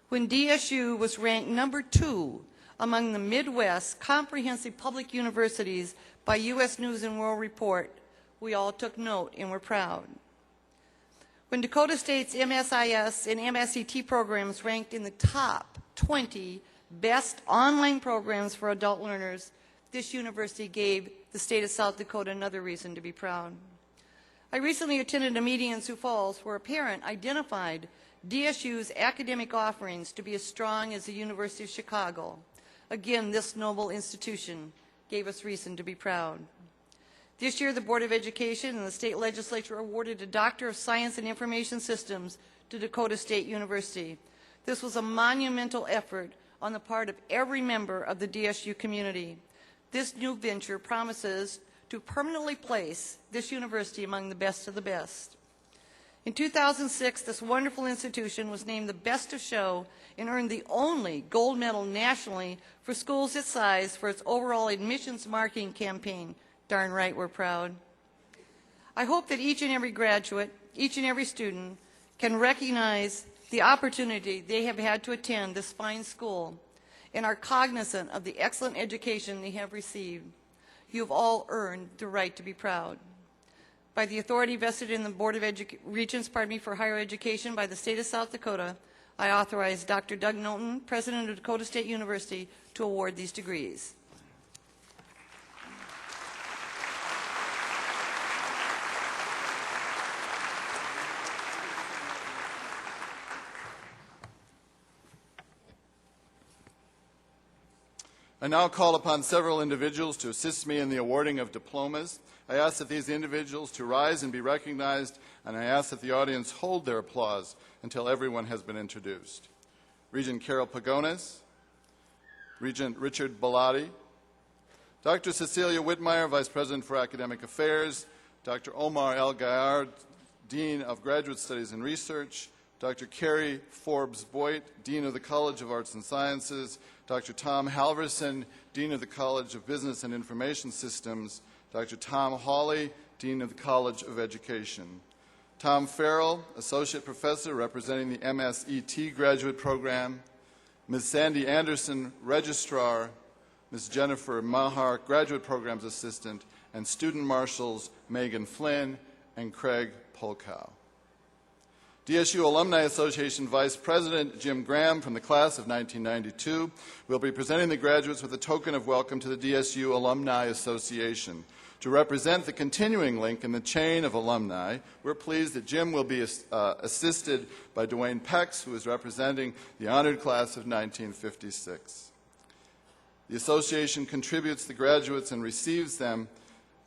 Speaker 9: When DSU was ranked number 2 among the Midwest comprehensive public universities by U.S. News and World Report, we all took note and were proud. When Dakota State's MSIS and MSET programs ranked in the top 20 best online programs for adult learners, this university gave the state of South Dakota another reason to be proud. I recently attended a meeting in Sioux Falls where a parent identified DSU's academic offerings to be as strong as the University of Chicago. Again, this noble institution gave us reason to be proud. This year, the Board of Education and the state legislature awarded a Doctor of Science in Information Systems to Dakota State University. This was a monumental effort on the part of every member of the DSU community. This new venture promises to permanently place this university among the best of the best. In 2006, this wonderful institution was named the best of show and earned the only gold medal nationally for schools its size for its overall admissions marketing campaign. Darn right, we're proud. I hope that each and every graduate, each and every student can recognize the opportunity they have had to attend this fine school and are cognizant of the excellent education they have received. You have all earned the right to be proud. By the authority vested in the Board of Regents for Higher Education by the State of South Dakota, I authorize Dr. Doug Knowlton, President of Dakota State University, to award these degrees.
Speaker 2: I now call upon several individuals to assist me in the awarding of diplomas. I ask that these individuals to rise and be recognized, and I ask that the audience hold their applause until everyone has been introduced. Regent Carol Pagones, Regent Richard Bellotti, Dr. Cecilia Whitmire, Vice President for Academic Affairs, Dr. Omar El Gayard, Dean of Graduate Studies and Research, Dr. Carrie Forbes Boyd, Dean of the College of Arts and Sciences, Dr. Tom Halverson, Dean of the College of Business and Information Systems, Dr. Tom Hawley, Dean of the College of Education, Tom Farrell, Associate Professor representing the MSET graduate program, Ms. Sandy Anderson, Registrar, Ms. Jennifer Mahar, Graduate Programs Assistant, and Student Marshals Megan Flynn and Craig Polkow. DSU Alumni Association Vice President Jim Graham from the class of 1992 will be presenting the graduates with a token of welcome to the DSU Alumni Association. To represent the continuing link in the chain of alumni, we're pleased that Jim will be assisted by Dwayne Pex, who is representing the honored class of 1956. The association contributes the graduates and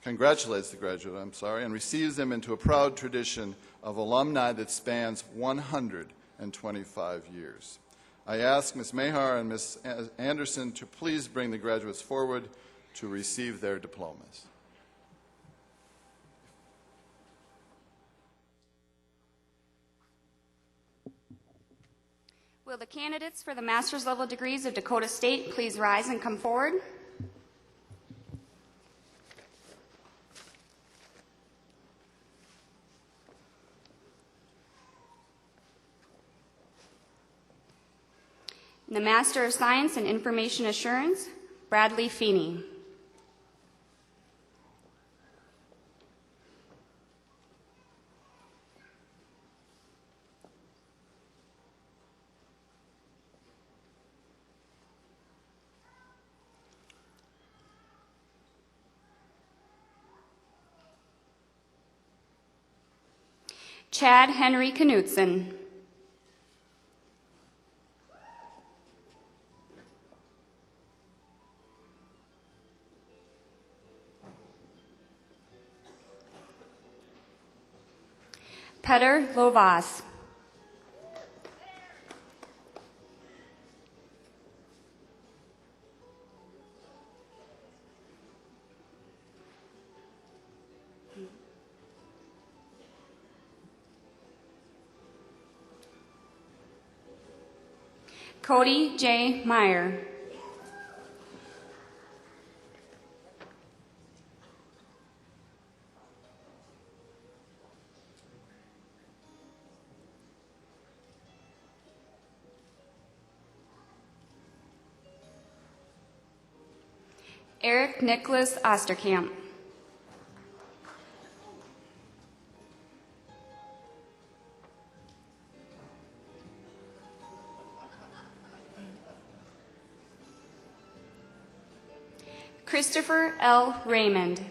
Speaker 2: congratulates the graduate, and receives them into a proud tradition of alumni that spans 125 years. I ask Ms. Mahar and Ms. Anderson to please bring the graduates forward to receive their diplomas.
Speaker 10: Will the candidates for the master's level degrees of Dakota State please rise and come forward? The Master of Science in Information Assurance, Bradley Feeney. Chad Henry Knutson. Petter Lovas. Cody J. Meyer. Eric Nicholas Osterkamp. Christopher L. Raymond.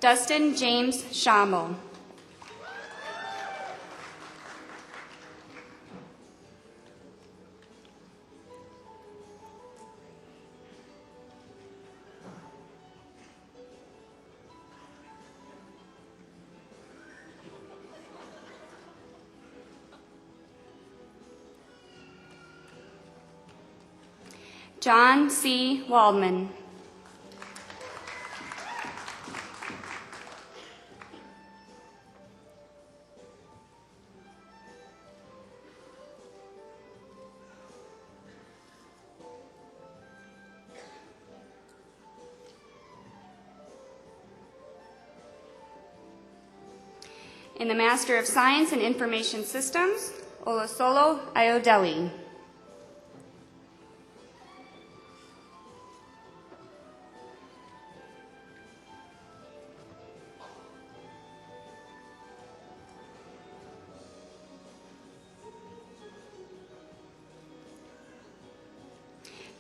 Speaker 10: Dustin James Schammel. John C. Waldman. In the Master of Science in Information Systems, Olosolo Ayodele.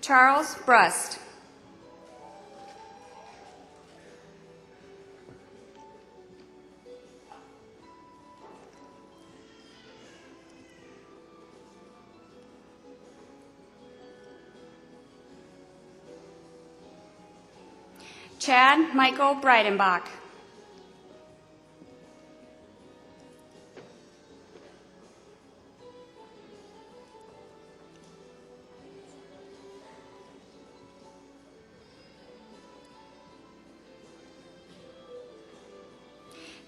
Speaker 10: Charles Brust. Chad Michael Breidenbach.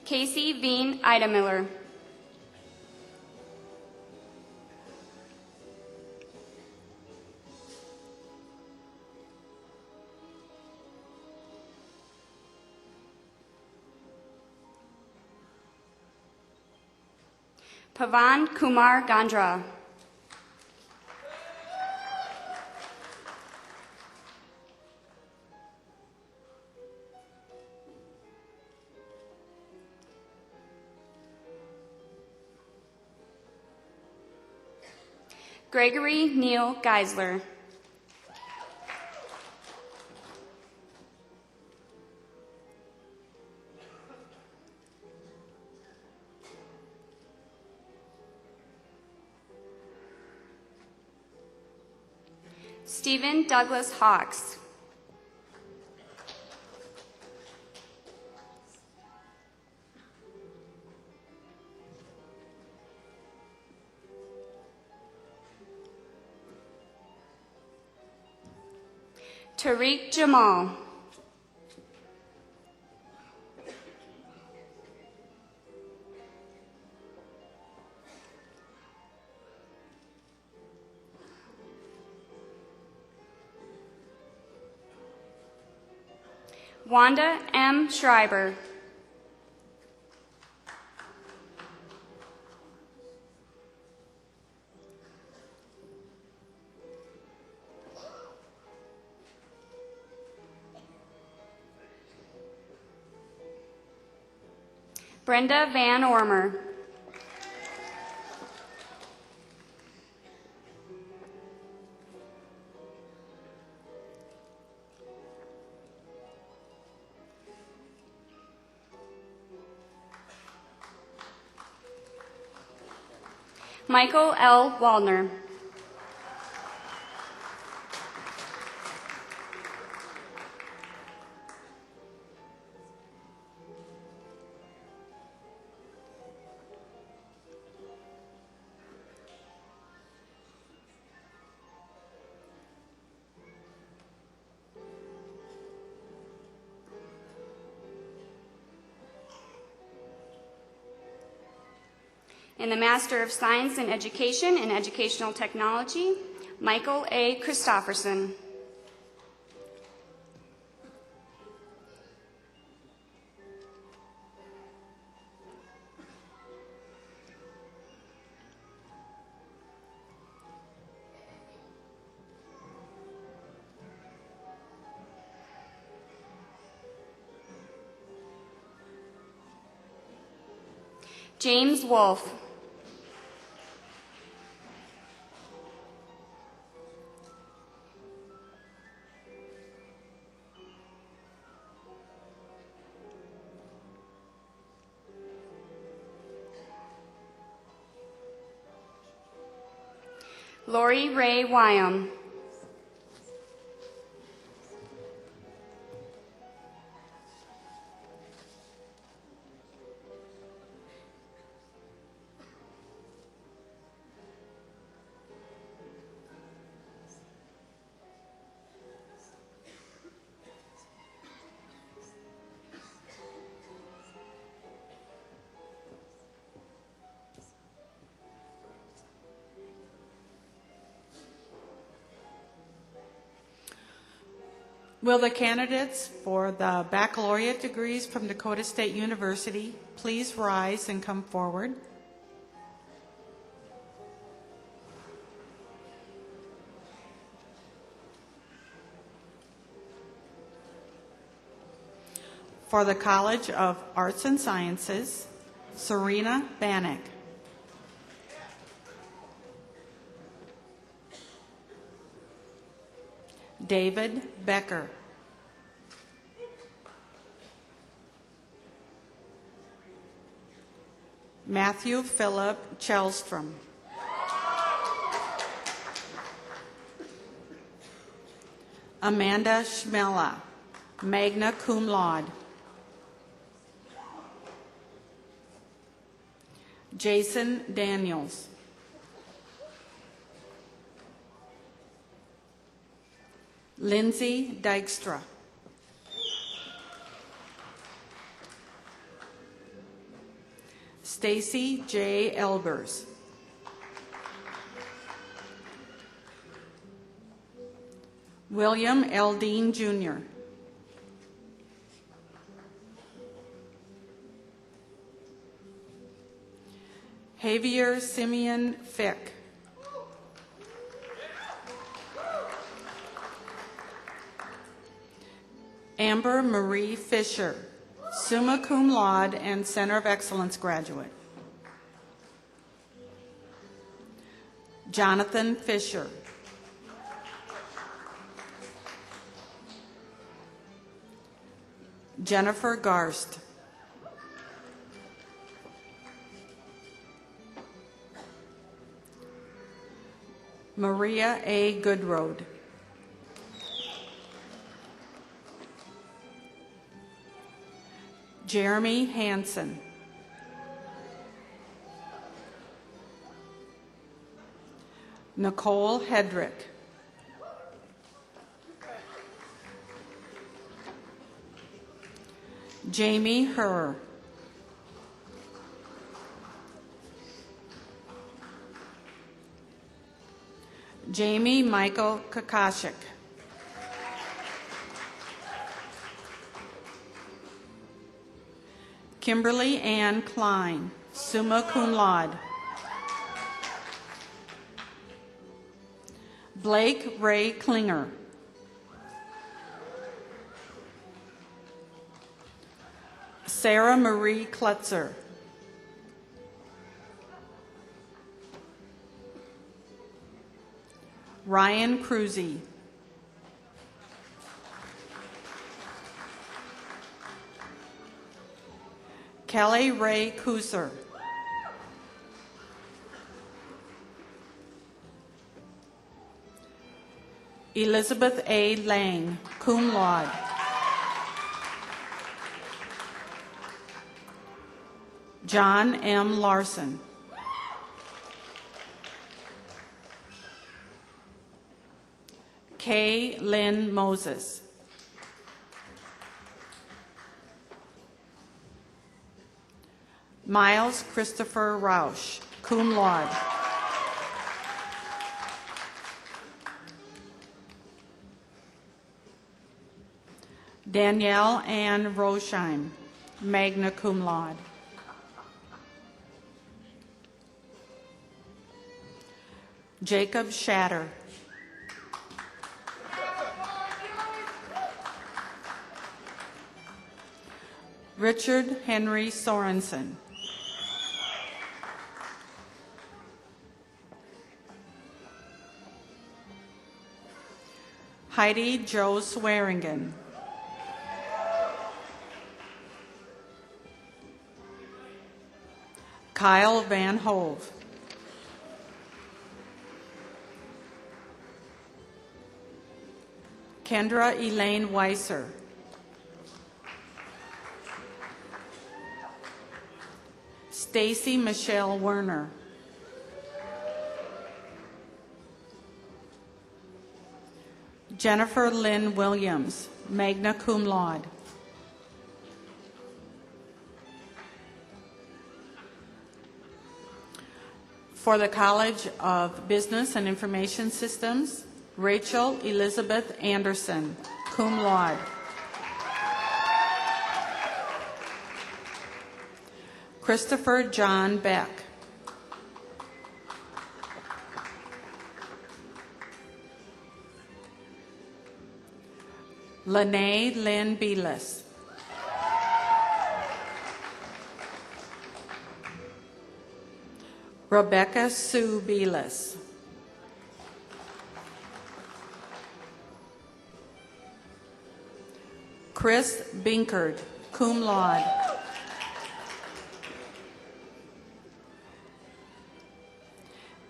Speaker 10: Casey Veen Idemiller. Pavan Kumar Gandra. Gregory Neil Geisler. Stephen Douglas Hawks. Tariq Jamal. Wanda M. Schreiber. Brenda Van Ormer. Michael L. Waldner. In the Master of Science in Education and Educational Technology, Michael A. Christofferson. James Wolfe. Lori Ray Wyam.
Speaker 11: Will the candidates for the baccalaureate degrees from Dakota State University please rise and come forward? For the College of Arts and Sciences, Serena Bannock. David Becker. Matthew Philip Chelstrom. Amanda Schmella, magna cum laude. Jason Daniels. Lindsay Dykstra. Stacy J. Elbers. William L. Dean, Jr. Javier Simeon Fick. Amber Marie Fisher, summa cum laude and Center of Excellence graduate. Jonathan Fisher. Jennifer Garst. Maria A. Goodroad. Jeremy Hansen. Nicole Hedrick. Jamie Herr. Jamie Michael Kakashik. Kimberly Ann Klein, summa cum laude. Blake Ray Klinger. Sarah Marie Klutzer. Ryan Cruzy. Kelly Ray Kuser. Elizabeth A. Lang, cum laude. John M. Larson. Kay Lynn Moses. Miles Christopher Rausch, cum laude. Danielle Ann Rosheim, magna cum laude. Jacob Shatter. Richard Henry Sorensen. Heidi Jo Swearingen. Kyle Van Hove. Kendra Elaine Weiser. Stacy Michelle Werner. Jennifer Lynn Williams, magna cum laude. For the College of Business and Information Systems, Rachel Elizabeth Anderson, cum laude. Christopher John Beck. Lene Lynn Belis. Rebecca Sue Belis. Chris Binkard, cum laude.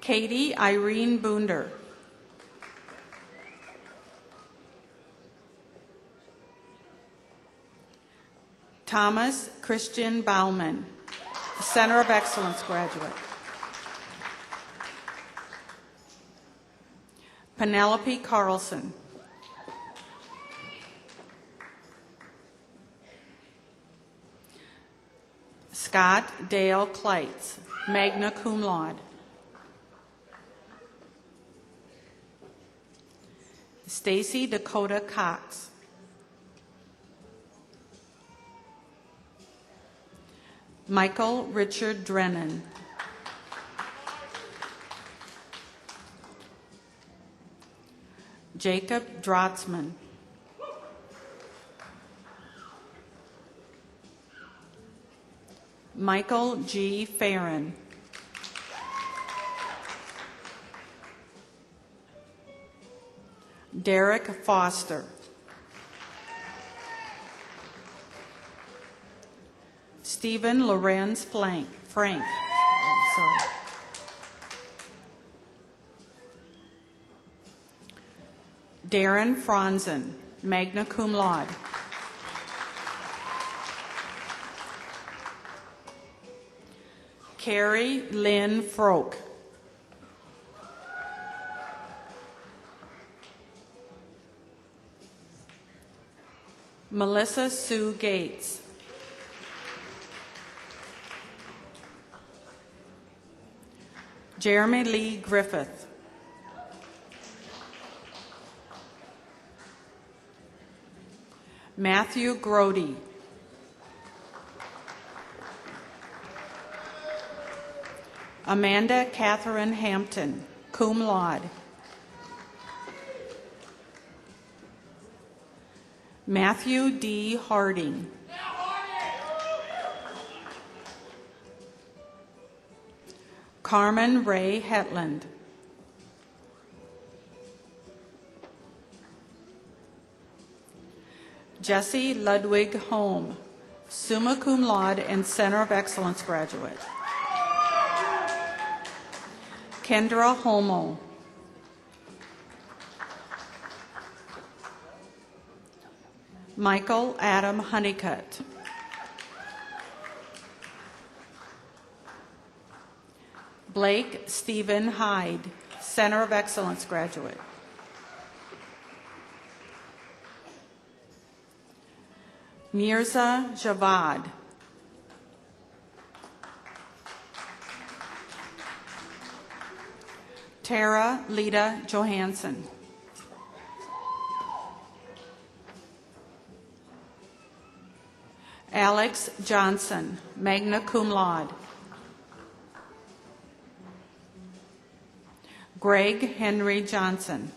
Speaker 11: Katie Irene Boonder. Thomas Christian Bauman, Center of Excellence graduate. Penelope Carlson. Scott Dale Kleitz, magna cum laude. Stacy Dakota Cox. Michael Richard Drennan. Jacob Drotzman. Michael G. Farron. Derek Foster. Stephen Lorenz Frank. Sorry. Darren Franzen, magna cum laude. Carrie Lynn Froke. Melissa Sue Gates. Jeremy Lee Griffith. Matthew Grody. Amanda Catherine Hampton, cum laude. Matthew D. Harding. Carmen Ray Hetland. Jesse Ludwig Holm, summa cum laude and Center of Excellence graduate. Kendra Homo. Michael Adam Honeycutt. Blake Stephen Hyde, Center of Excellence graduate. Mirza Javad. Tara Lita Johansson. Alex Johnson, magna cum laude. Greg Henry Johnson.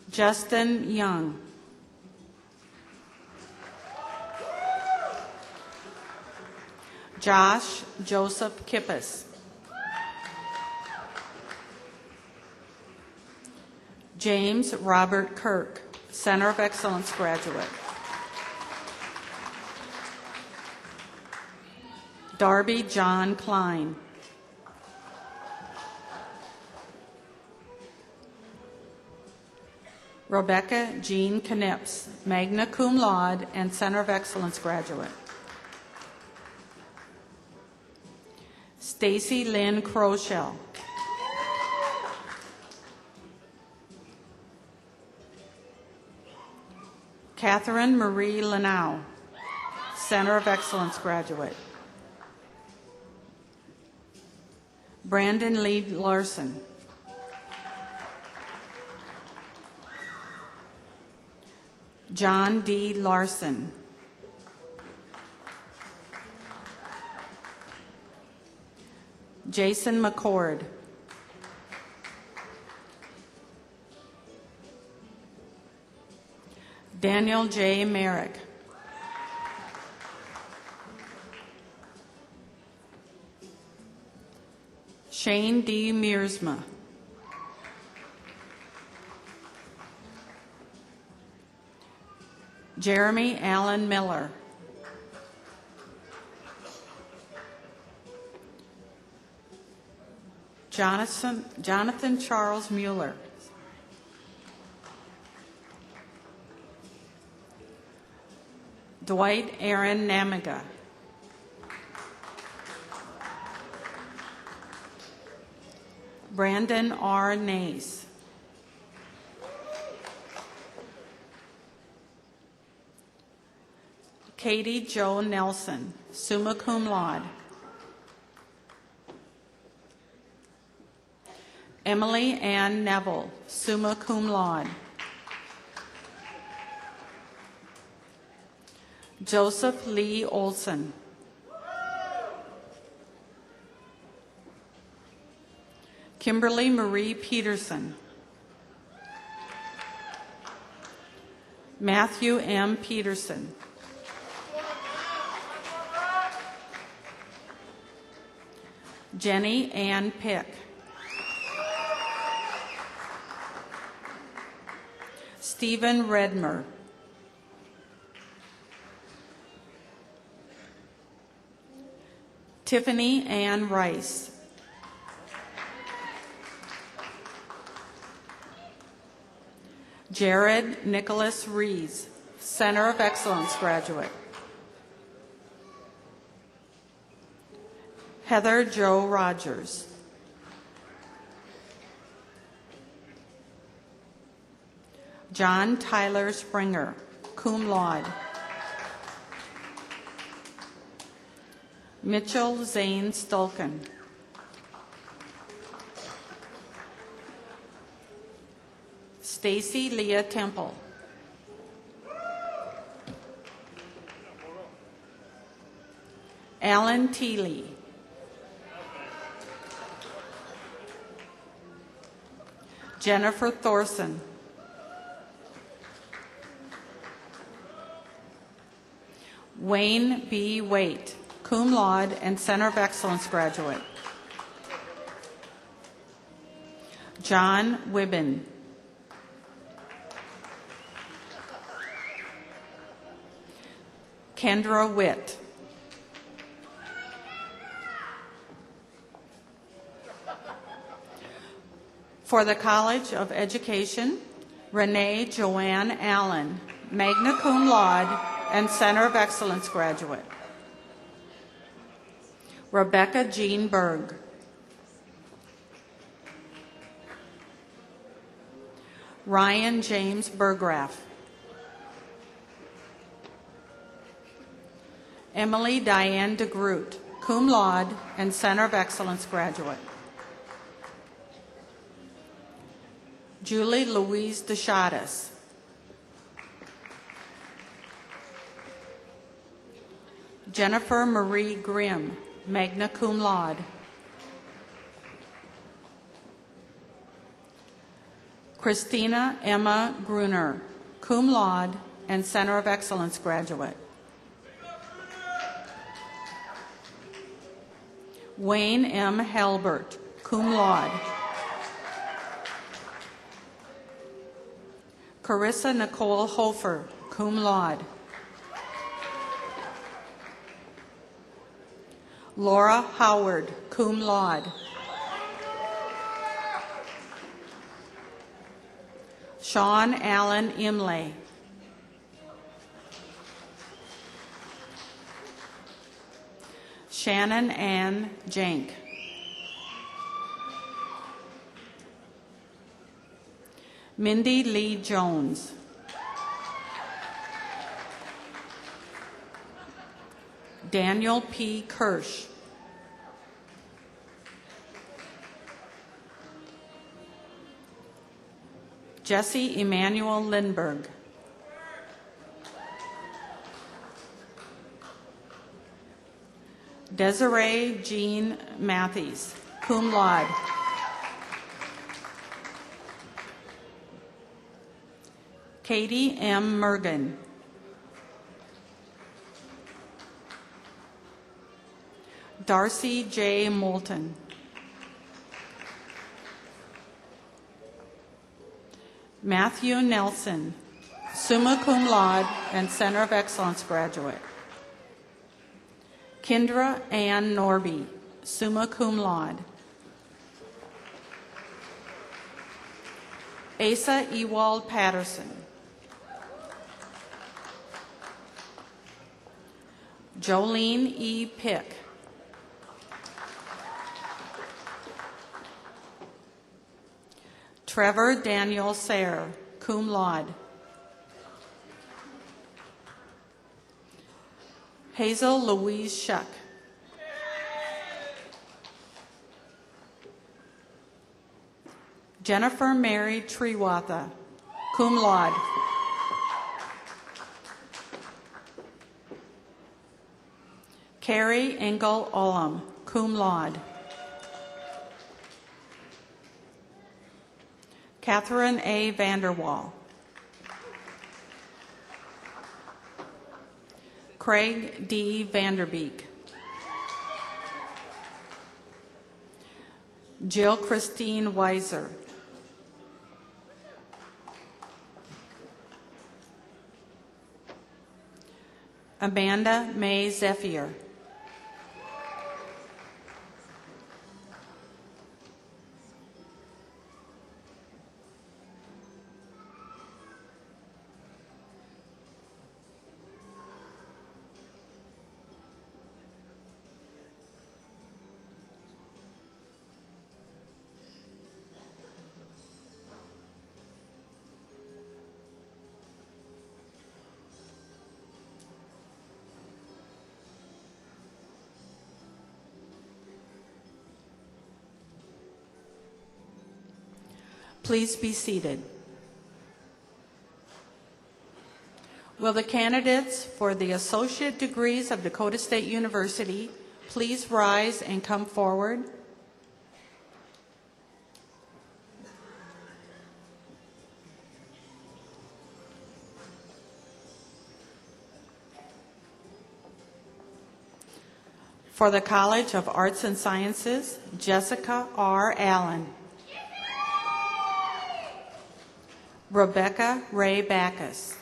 Speaker 11: Justin Young. Josh Joseph Kippis. James Robert Kirk, Center of Excellence graduate. Darby John Klein. Rebecca Jean Knips, magna cum laude and Center of Excellence graduate. Stacy Lynn Crochell. Catherine Marie Lanau, Center of Excellence graduate. Brandon Lee Larson. John D. Larson. Jason McCord. Daniel J. Merrick. Shane D. Mearsma. Jeremy Allen Miller. Jonathan Charles Mueller. Dwight Aaron Namiga. Brandon R. Nace. Katie Jo Nelson, summa cum laude. Emily Ann Neville, summa cum laude. Joseph Lee Olson. Kimberly Marie Peterson. Matthew M. Peterson. Jenny Ann Pick. Stephen Redmer. Tiffany Ann Rice. Jared Nicholas Rees, Center of Excellence graduate. Heather Jo Rogers. John Tyler Springer, cum laude. Mitchell Zane Stulken. Stacy Leah Temple. Alan Teeley. Jennifer Thorson. Wayne B. Waite, cum laude and Center of Excellence graduate. John Wibben. Kendra Witt. For the College of Education, Renee Joanne Allen, magna cum laude and Center of Excellence graduate. Rebecca Jean Berg. Ryan James Bergraff. Emily Diane DeGroot, cum laude and Center of Excellence graduate. Julie Louise DeShadas. Jennifer Marie Grimm, magna cum laude. Christina Emma Gruner, cum laude and Center of Excellence graduate. Wayne M. Halbert, cum laude. Carissa Nicole Hofer, cum laude. Laura Howard, cum laude. Sean Allen Imlay. Shannon Ann Jank. Mindy Lee Jones. Daniel P. Kirsch. Jesse Emmanuel Lindberg. Desiree Jean Matthews, cum laude. Katie M. Mergen. Darcy J. Moulton. Matthew Nelson, summa cum laude and Center of Excellence graduate. Kendra Ann Norby, summa cum laude. Asa Ewald Patterson. Jolene E. Pick. Trevor Daniel Sayre, cum laude. Hazel Louise Shuck. Jennifer Mary Triwatha, cum laude. Carrie Engel Ullum, cum laude. Catherine A. Vanderwall. Craig D. Vanderbeek. Jill Christine Weiser. Amanda May Zephyr. Please be seated. Will the candidates for the associate degrees of Dakota State University please rise and come forward? For the College of Arts and Sciences, Jessica R. Allen. Rebecca Ray Backus.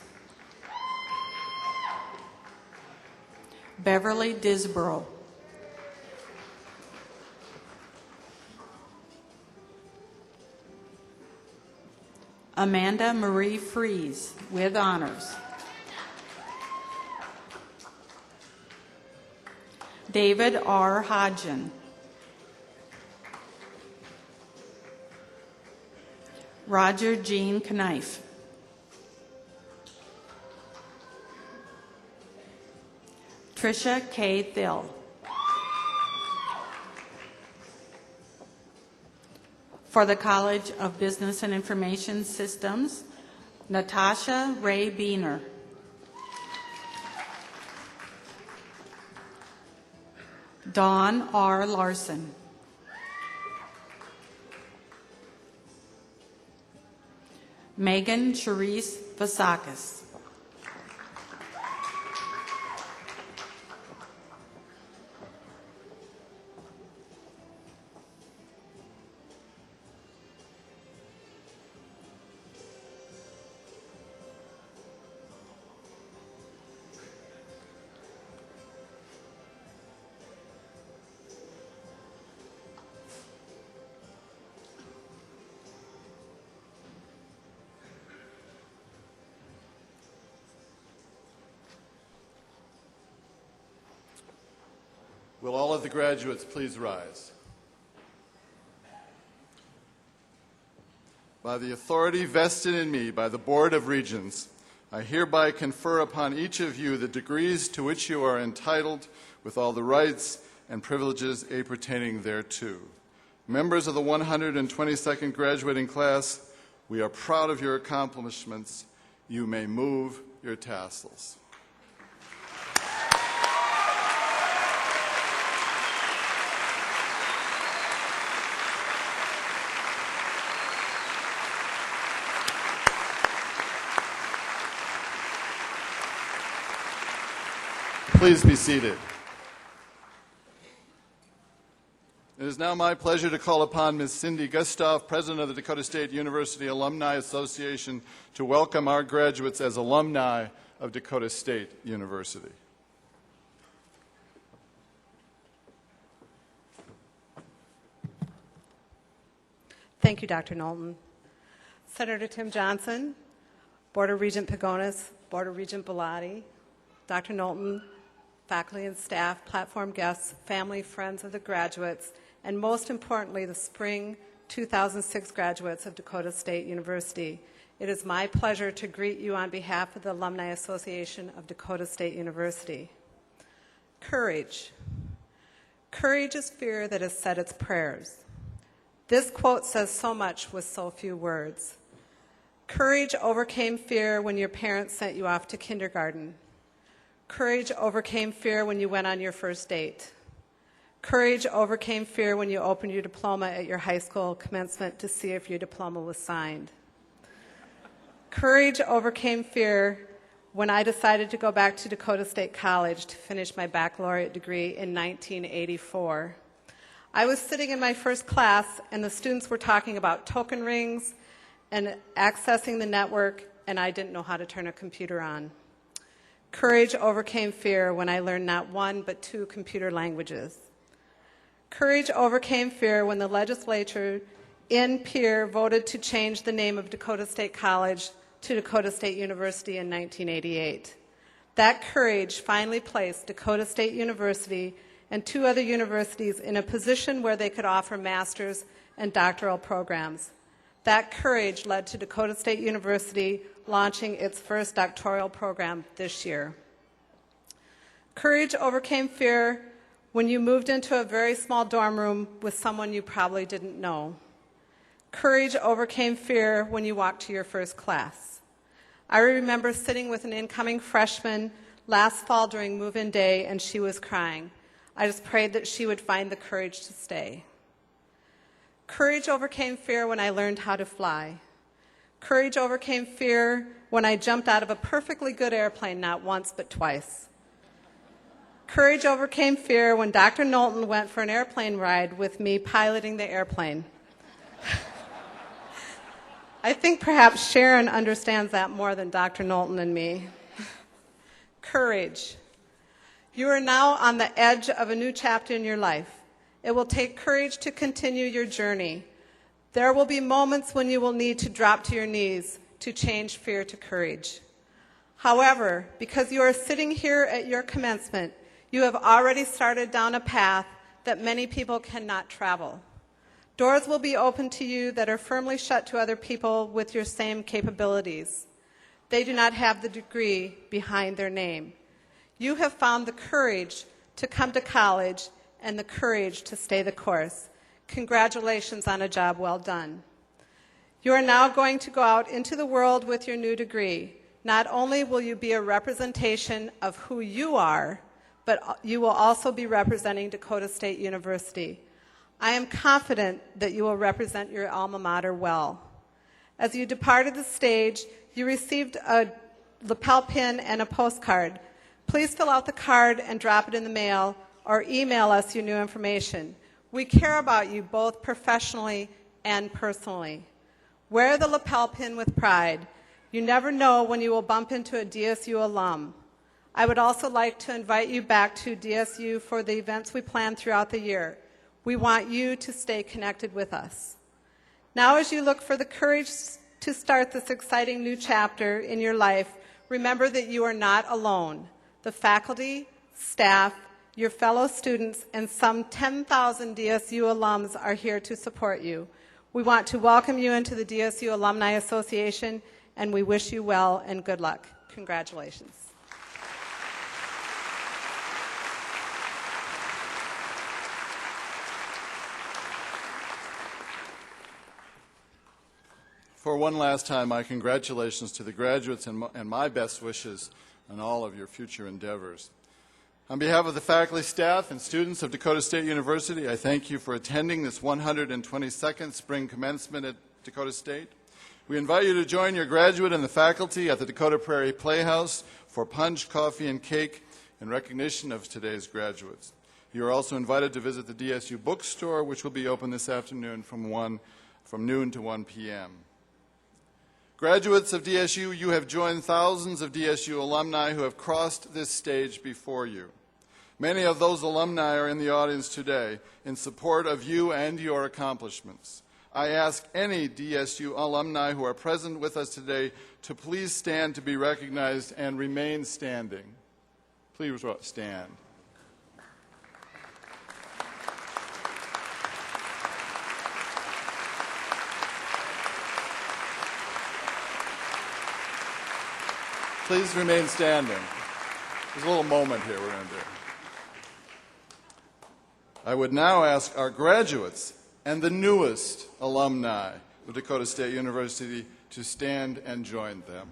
Speaker 11: Beverly Disborough. Amanda Marie Fries, with honors. David R. Hodgen. Roger Jean Knife. Tricia K. Thill. For the College of Business and Information Systems, Natasha Ray Beener. Dawn R. Larson. Megan Charisse Vasakis.
Speaker 2: Will all of the graduates please rise? By the authority vested in me by the Board of Regents, I hereby confer upon each of you the degrees to which you are entitled with all the rights and privileges appertaining thereto. Members of the 122nd graduating class, We are proud of your accomplishments. You may move your tassels. Please be seated. It is now my pleasure to call upon Ms. Cindy Gustav, President of the Dakota State University Alumni Association, to welcome our graduates as alumni of Dakota State University.
Speaker 12: Thank you, Dr. Knowlton. Senator Tim Johnson, Board of Regent Pagonis, Board of Regent Bellotti, Dr. Knowlton, faculty and staff, platform guests, family, friends of the graduates, and most importantly, the spring 2006 graduates of Dakota State University. It is my pleasure to greet you on behalf of the Alumni Association of Dakota State University. Courage. Courage is fear that has said its prayers. This quote says so much with so few words. Courage overcame fear when your parents sent you off to kindergarten. Courage overcame fear when you went on your first date. Courage overcame fear when you opened your diploma at your high school commencement to see if your diploma was signed. Courage overcame fear when I decided to go back to Dakota State College to finish my baccalaureate degree in 1984. I was sitting in my first class, and the students were talking about token rings and accessing the network, and I didn't know how to turn a computer on. Courage overcame fear when I learned not one but 2 computer languages. Courage overcame fear when the legislature in Pierre voted to change the name of Dakota State College to Dakota State University in 1988. That courage finally placed Dakota State University and 2 other universities in a position where they could offer master's and doctoral programs. That courage led to Dakota State University launching its first doctoral program this year. Courage overcame fear when you moved into a very small dorm room with someone you probably didn't know. Courage overcame fear when you walked to your first class. I remember sitting with an incoming freshman last fall during move-in day, and she was crying. I just prayed that she would find the courage to stay. Courage overcame fear when I learned how to fly. Courage overcame fear when I jumped out of a perfectly good airplane not once but twice. Courage overcame fear when Dr. Knowlton went for an airplane ride with me piloting the airplane. I think perhaps Sharon understands that more than Dr. Knowlton and me. Courage. You are now on the edge of a new chapter in your life. It will take courage to continue your journey. There will be moments when you will need to drop to your knees to change fear to courage. However, because you are sitting here at your commencement, you have already started down a path that many people cannot travel. Doors will be open to you that are firmly shut to other people with your same capabilities. They do not have the degree behind their name. You have found the courage to come to college and the courage to stay the course. Congratulations on a job well done. You are now going to go out into the world with your new degree. Not only will you be a representation of who you are, but you will also be representing Dakota State University. I am confident that you will represent your alma mater well. As you departed the stage, you received a lapel pin and a postcard. Please fill out the card and drop it in the mail or email us your new information. We care about you both professionally and personally. Wear the lapel pin with pride. You never know when you will bump into a DSU alum. I would also like to invite you back to DSU for the events we plan throughout the year. We want you to stay connected with us. Now, as you look for the courage to start this exciting new chapter in your life, remember that you are not alone. The faculty, staff, your fellow students, and some 10,000 DSU alums are here to support you. We want to welcome you into the DSU Alumni Association, and we wish you well and good luck. Congratulations.
Speaker 2: For one last time, my congratulations to the graduates and my best wishes on all of your future endeavors. On behalf of the faculty, staff, and students of Dakota State University, I thank you for attending this 122nd Spring Commencement at Dakota State. We invite you to join your graduate and the faculty at the Dakota Prairie Playhouse for punch, coffee, and cake in recognition of today's graduates. You are also invited to visit the DSU bookstore, which will be open this afternoon from noon to 1 p.m. Graduates of DSU, you have joined thousands of DSU alumni who have crossed this stage before you. Many of those alumni are in the audience today in support of you and your accomplishments. I ask any DSU alumni who are present with us today to please stand to be recognized and remain standing. Please stand. Please remain standing. There's a little moment here we're going to do. I would now ask our graduates and the newest alumni of Dakota State University to stand and join them.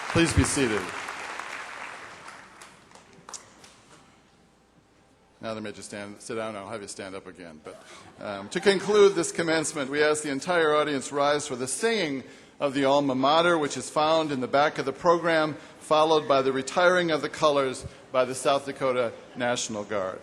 Speaker 2: Please be seated. Now they may just sit down. I'll have you stand up again. But to conclude this commencement, we ask the entire audience rise for the singing of the alma mater, which is found in the back of the program, followed by the retiring of the colors by the South Dakota National Guard.